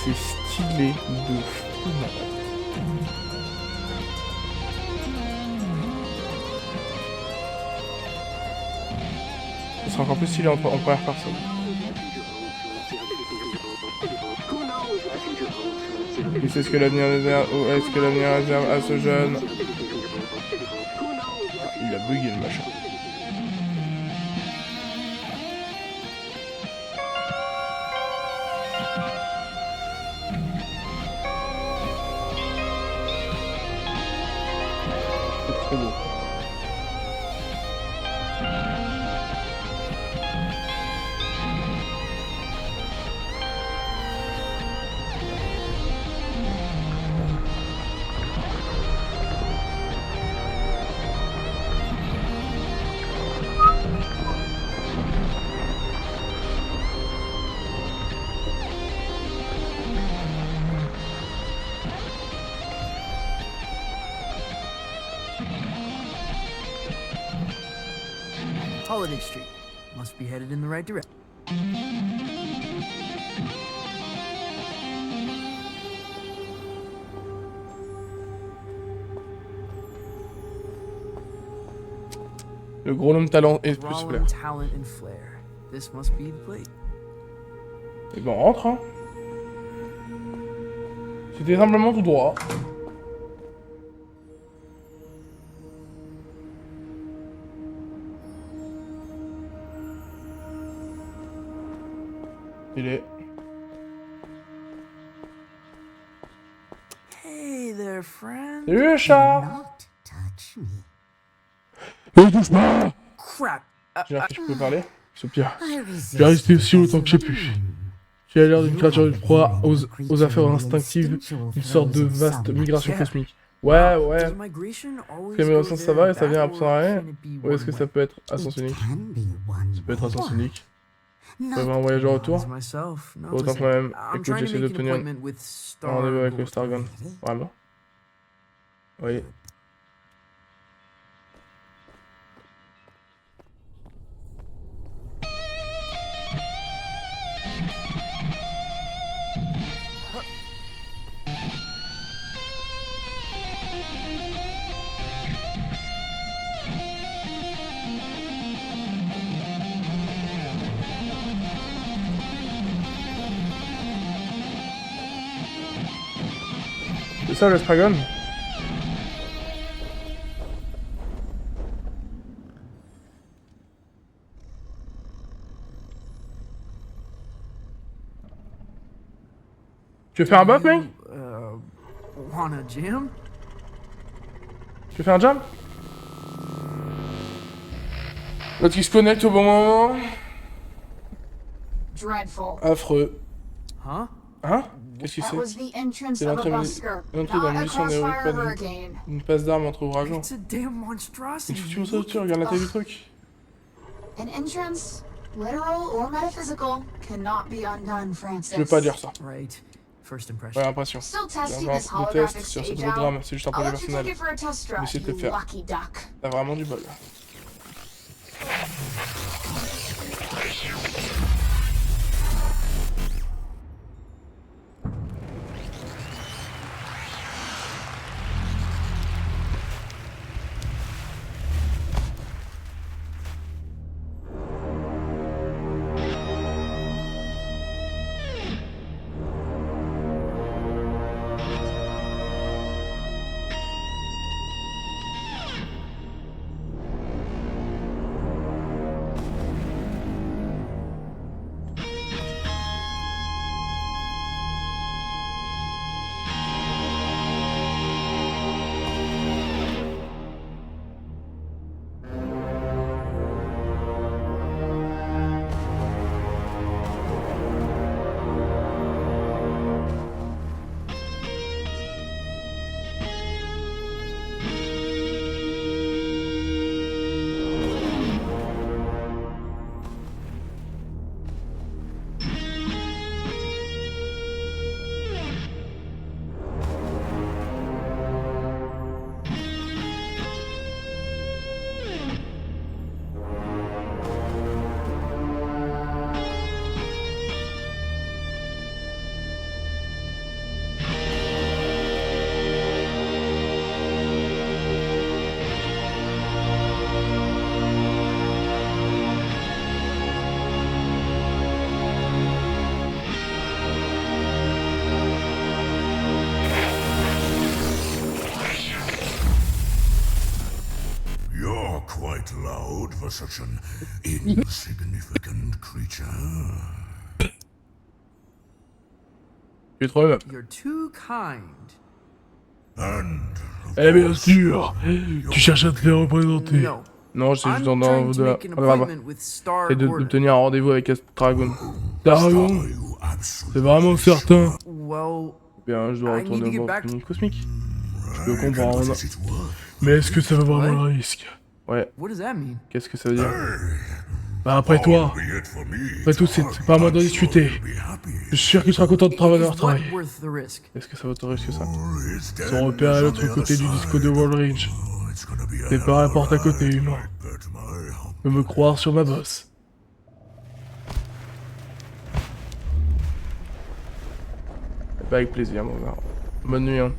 C'est stylé de fou. Ce sera encore plus stylé en première personne. Qui sait ce que l'avenir réserve ou est-ce que l'avenir réserve à ce jeune? Il a bugué le machin. C'est trop beau. Holiday Street. Must be headed in the right direction. Le gros nom de talent est plus Raw flair. talent and flair. This must be the place. Et ben on rentre hein. C'était simplement tout droit. Il est. Hey there, friend. Salut le chat. Touche pas. Crap. J'ai l'air que je peux parler. Soupir. J'ai resté aussi longtemps que j'ai pu. Tu as l'air d'une créature de proie aux affaires instinctives, une sorte de vaste migration cosmique. Ouais. Crémation, ça va et ça vient à rien. Ou est-ce que ça peut être à sens unique? Ça peut être à sens unique. prévoir un voyage au retour. Myself. No, Autant listen, quand même, I'm écoute, trying to j'essaie make an d'obtenir appointment with un rendez-vous avec le Star. Stargon. Vraiment? Oui. C'est ça le Stragon? Tu veux faire un bop, mec? Wanna jam? Tu veux faire un jam? L'autre qui se connecte au bon moment. Dreadful. Affreux. Huh? Hein? Qu'est-ce que That c'est? was the entrance C'est of a l'entrée busker, dans not une a mission héroïque, crossfire pas hurricane. une passe d'armes entre ouragans. It's a damn monstrosity. Tu me sens dessus, regarde la taille du truc. An entrance, literal or metaphysical, cannot be undone, Francis. Je veux pas dire ça. Right. First impression. Ouais, impression. Still testing Genre, this le holographic test sur ce stage hologramme, out. c'est juste un I'll projet let you take personnel. it for a test Mais drive, c'est de le you faire. lucky duck. T'as vraiment du bol. You're quite loud for such an insignificant creature. Tu es trop aimable. You're too kind. Eh bien sûr, tu cherches à te faire représenter. No. Non, je suis juste I'm dans trying to de make an appointment with Star et Gordon. d'obtenir un rendez-vous avec Dragon. Dragon, c'est vraiment certain. Well, Bien, je dois I need retourner to au get bord back- cosmique. Je peux comprendre. Mais est-ce que ça vaut vraiment le risque? Ouais, what does that mean? qu'est-ce que ça veut dire? Bah après toi, après tout, c'est pas à moi d'en discuter. Je suis sûr qu'il sera content de travailler leur Is travail. what worth the risk? Est-ce que ça vaut le risque ça? Son repère à l'autre côté du disco de Wall Ridge. C'est pas la porte à côté, humain. Peux me croire sur ma bosse. Bah avec plaisir, mon gars. Bonne nuit, hein.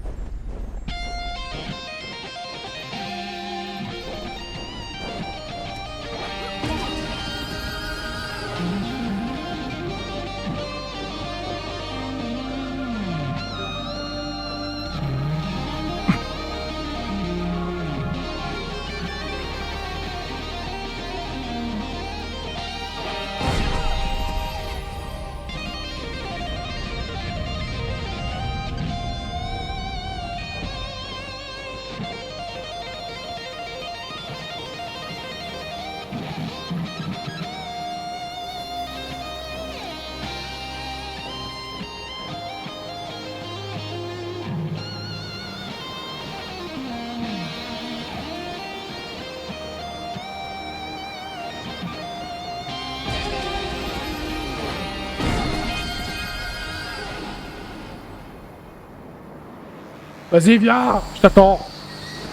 Vas-y, viens, je t'attends.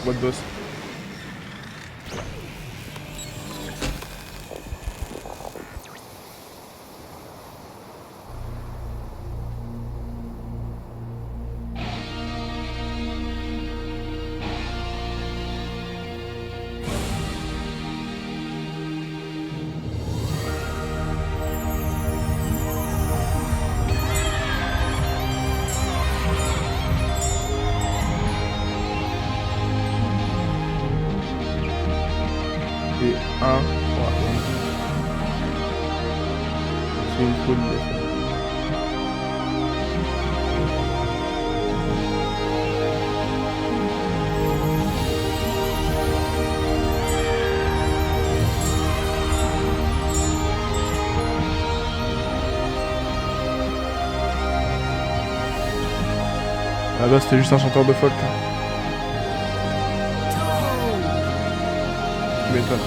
What boss. Et 1. C'est une folie. Là-bas, c'était juste un chanteur de folk. Tu m'étonnes.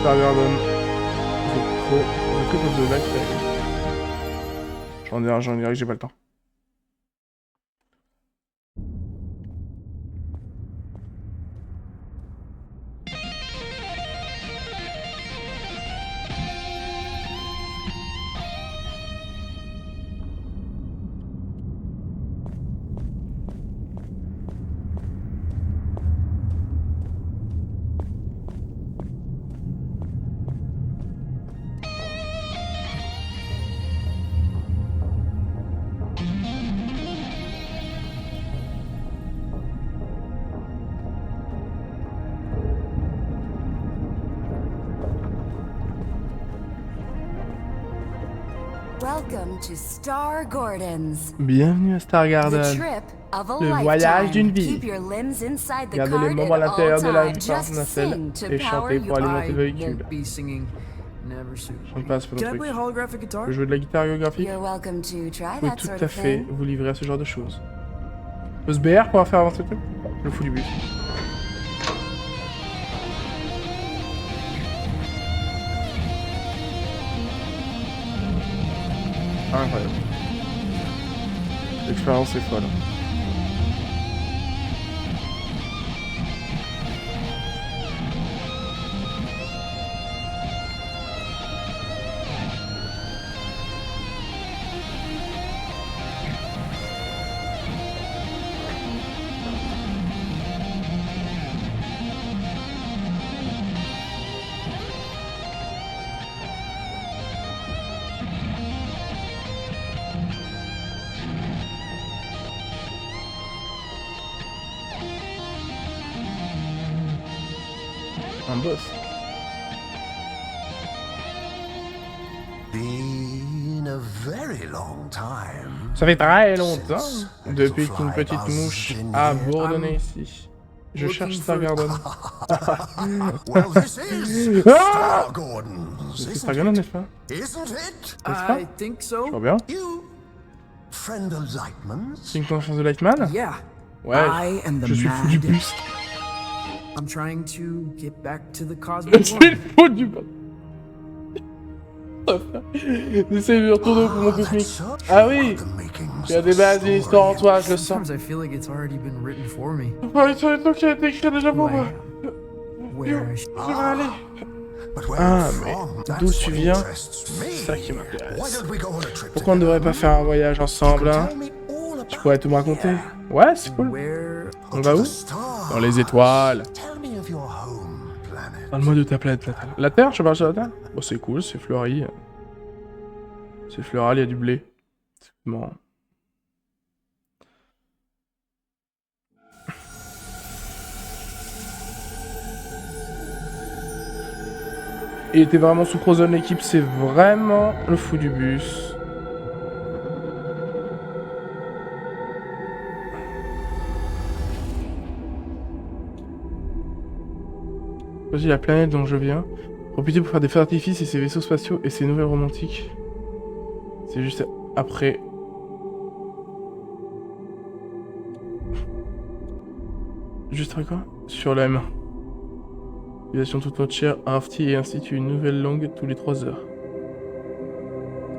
Stargarden. C'est trop. C'est trop de lac. J'en dirais que j'ai pas le temps. Welcome to Star Gardens. Bienvenue à Stargarden. Le voyage d'une vie. Gardez les membres à l'intérieur de la nacelle et chantez pour alimenter le véhicule. Chante pas, c'est pas ton truc. Tu peux jouer de la guitare géographique? Oui, tout à fait. Vous livrez à ce genre de choses. Pose BR pour faire avancer le truc? Le fou du bus. Incroyable. L'expérience est folle. Un boss. Ça fait très longtemps depuis qu'une petite mouche a bourdonné ici. Je cherche Stargarden. C'est Stargarden, n'est-ce pas? I think so. Tu vois bien? C'est une conférence de Lightman? Ouais, je suis fou du bus. I'm trying to get back to the cosmic Je suis le fou du bus. J'essaie de retourner au poumon cosmique. Ah oui! Tu as des bases d'une histoire en toi, je le sens. Sometimes I feel like it's already been written for me. Ouais, c'est un truc qui a été écrit déjà pour moi. Je vais aller. Ah, mais d'où tu viens? C'est ça qui m'intéresse. Pourquoi on ne devrait pas faire un voyage ensemble, hein? Tu pourrais tout me raconter? Ouais, c'est cool. On va où? Dans les étoiles. Parle-moi de ta planète natale. La Terre? Je parle sur la Terre? Bon, c'est cool, c'est fleuri. C'est floral, il y a du blé. Bon. Il était vraiment sous Crozone, l'équipe, c'est vraiment le fou du bus. Voici la planète dont je viens. Profitez pour faire des feux d'artifice et ses vaisseaux spatiaux et ses nouvelles romantiques. C'est juste après. Juste après quoi? Sur la M1. Utilisation toute notre chair, Rafty et institue une nouvelle langue tous les 3 heures.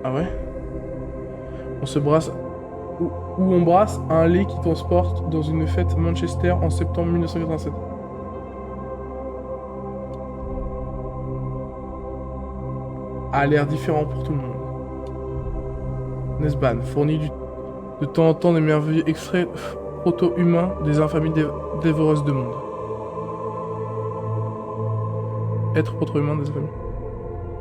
Ah ouais? On se brasse... Où on brasse un lait qui transporte dans une fête Manchester en septembre 1987. A l'air différent pour tout le monde. Nesban fournit de temps en temps des merveilleux extraits proto-humains des infamies dévoreuses de monde. Être proto-humain des infamies.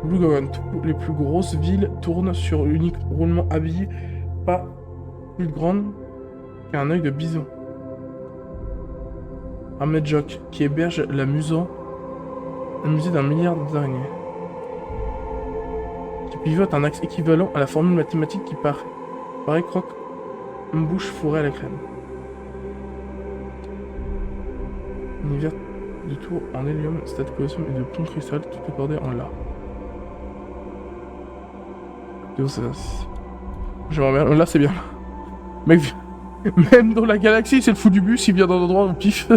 Blue Goron, les plus grosses villes tournent sur l'unique roulement habillé, pas plus grande qu'un œil de bison. Ahmed Jock, qui héberge un musée d'un milliard d'araignées. Qui pivote un axe équivalent à la formule mathématique qui paraît croque une bouche fourrée à la crème. Univers de tours en hélium, stade de collision et de pont cristal, tout accordé en là. J'aimerais bien. Là, c'est bien. Mec, même dans la galaxie, c'est le fou du bus, il vient dans l'endroit où pif.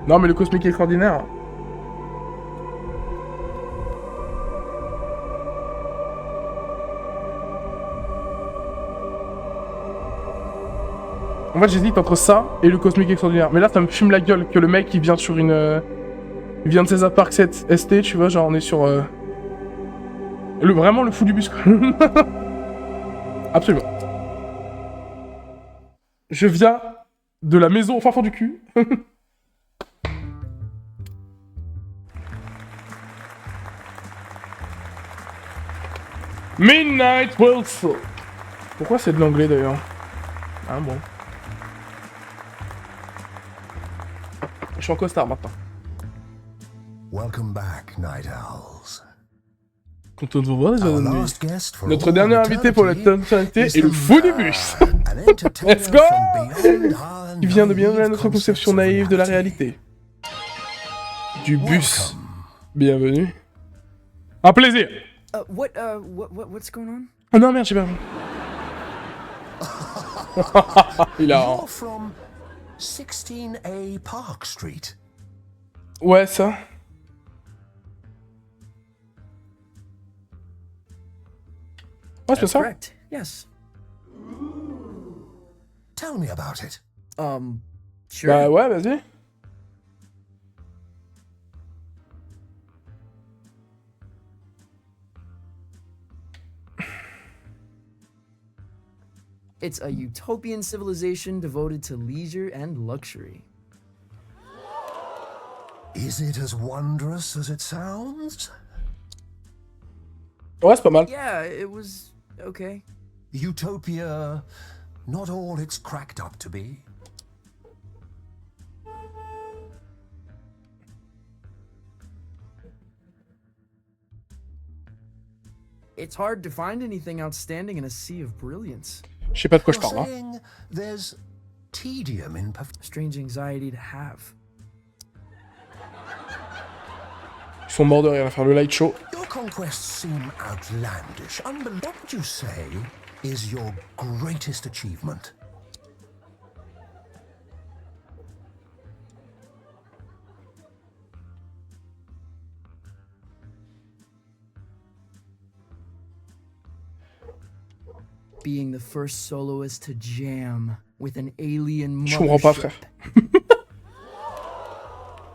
Non, mais le cosmique extraordinaire. En fait, j'hésite entre ça et le cosmique extraordinaire. Mais là, ça me fume la gueule que le mec, il vient sur une... Il vient de César Park 7 ST, tu vois, genre on est sur... Vraiment le fou du bus, quoi. Absolument. Je viens de la maison au fin fond du cul. Midnight Will Fall. Pourquoi c'est de l'anglais d'ailleurs? Ah bon. Je suis en costard maintenant. Welcome back, Night Owls. Content de vous voir, les amis. Notre dernier invité pour la totalité est le fou du bus. Let's go! Qui vient de bien donner notre conception naïve de la réalité. Du bus. Bienvenue. Un plaisir. What's going on? Oh non, merde, j'ai pas vu. Il a... You're from 16A Park Street. Ouais, ça. Ouais, c'est ça. Correct. Yes. Tell me about it. Sure. Bah ouais, vas-y. It's a utopian civilization devoted to leisure and luxury. Is it as wondrous as it sounds? Ouais, c'est pas mal. Yeah, it was okay. Utopia, not all it's cracked up to be. It's hard to find anything outstanding in a sea of brilliance. Je sais pas de quoi je parle. Saying there's tedium in strange anxiety to have. Ils sont morts de rire à faire le light show. Your conquests seem outlandish. What would you say is your greatest achievement? Being the first soloist to jam with an alien Je comprends pas, mothership. frère.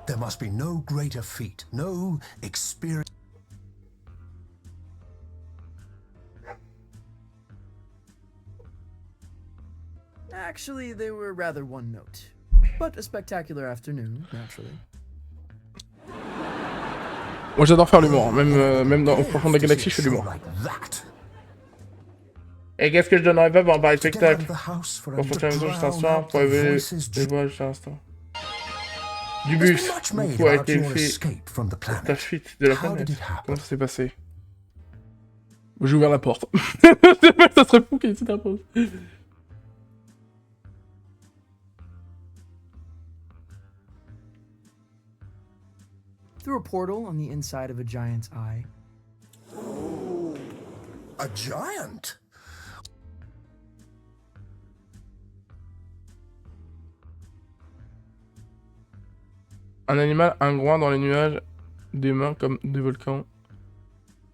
There must be no greater feat, no experience. Actually, they were rather one note. But a spectacular afternoon, naturally. Moi j'adore faire l'humour, même dans, au fond de la galaxie je fais de l'humour. Et qu'est-ce que je donnerais pas pour en parler de spectacle? Pour faire une émission juste un soir, pour évoluer les voix juste un instant. du bus, du coup, a été fait pour ta fuite de la planète. Comment ça s'est passé? J'ai ouvert la porte. Ça serait fou qu'il y ait cette réponse. Through a portal on the inside of a giant's eye. A giant? Un animal, un groin dans les nuages, des mains comme des volcans.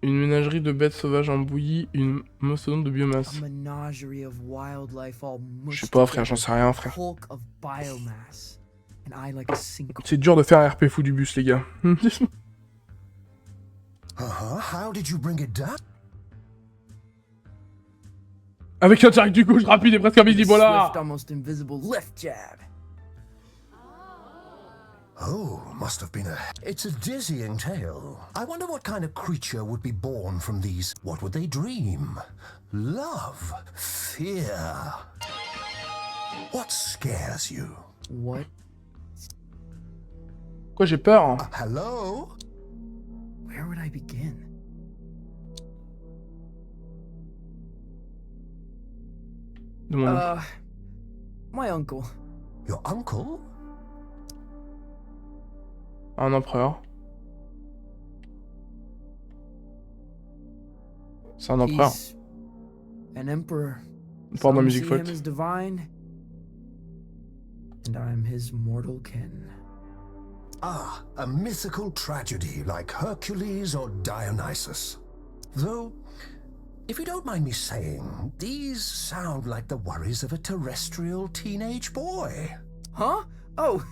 Une ménagerie de bêtes sauvages en bouillie, une mastodonte de biomasse. A menagerie of wildlife all Je sais pas, frère, j'en sais rien, frère. Hulk of biomass. And I like a single... C'est dur de faire un RP fou du bus, les gars. How did you bring it down? Avec un direct du gauche rapide et presque invisible, voilà. Swift, almost invisible lift jab. Oh, must have been It's a dizzying tale. I wonder what kind of creature would be born from these. What would they dream? Love, fear. What scares you? What? Quoi, j'ai peur, hein. Hello? Where would I begin? My uncle. Your uncle? Un empereur. C'est un empereur. He's an emperor. Pardon, Some musique see him faute. as divine, and I'm his mortal kin. Ah, a mythical tragedy like Hercules or Dionysus. Though, if you don't mind me saying, these sound like the worries of a terrestrial teenage boy. Huh? Oh,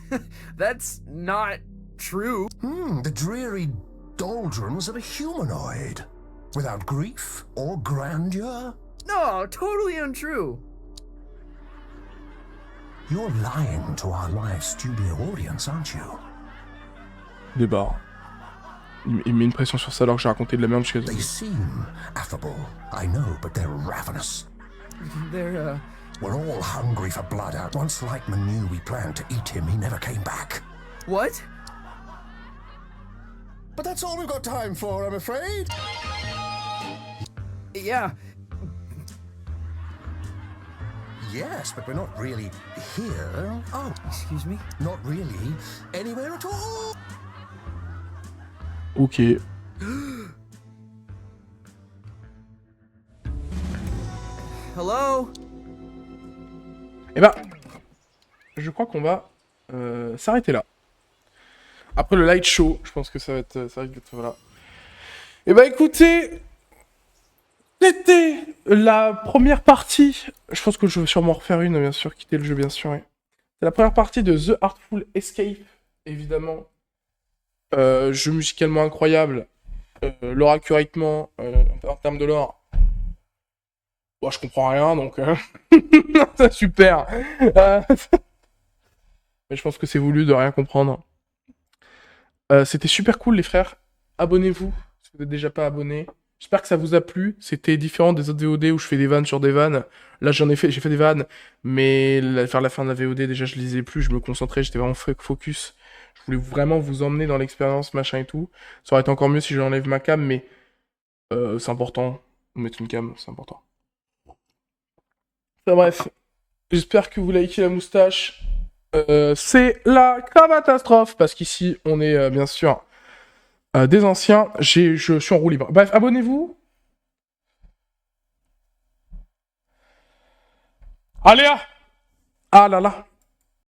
that's not true. The dreary doldrums of a humanoid. Without grief or grandeur. No, totally untrue. You're lying to our live studio audience, aren't you? Débat. Il met une pression sur ça alors que j'ai raconté de la merde jusqu'à... They seem affable, I know, but they're ravenous. They're, We're all hungry for blood out. Once Lightman knew we planned to eat him, he never came back. What? But that's all we've got time for, I'm afraid. Yeah. Yes, but we're not really here. Oh, excuse me? Not really anywhere at all. Ok. Hello? Eh ben, je crois qu'on va s'arrêter là. Après le light show, je pense que ça va être... voilà. Eh ben écoutez, c'était la première partie. Je pense que je vais sûrement refaire une, bien sûr, quitter le jeu, bien sûr. Ouais. C'est la première partie de The Artful Escape, évidemment. Jeu musicalement incroyable. Lore accuratement, en termes de lore. Bon, je comprends rien, donc... c'est super. Mais je pense que c'est voulu de rien comprendre. C'était super cool, les frères. Abonnez-vous, si vous n'êtes déjà pas abonnés. J'espère que ça vous a plu. C'était différent des autres VOD où je fais des vannes sur des vannes. Là, j'ai fait des vannes, mais vers la fin de la VOD, déjà, je lisais plus, je me concentrais, j'étais vraiment focus. Je voulais vraiment vous emmener dans l'expérience, machin et tout. Ça aurait été encore mieux si j'enlève ma cam, mais c'est important. Mettre une cam, c'est important. Enfin bref, j'espère que vous likez la moustache. C'est la catastrophe, parce qu'ici, on est bien sûr des anciens. Je suis en roue libre. Bref, abonnez-vous. Allez, ah là là.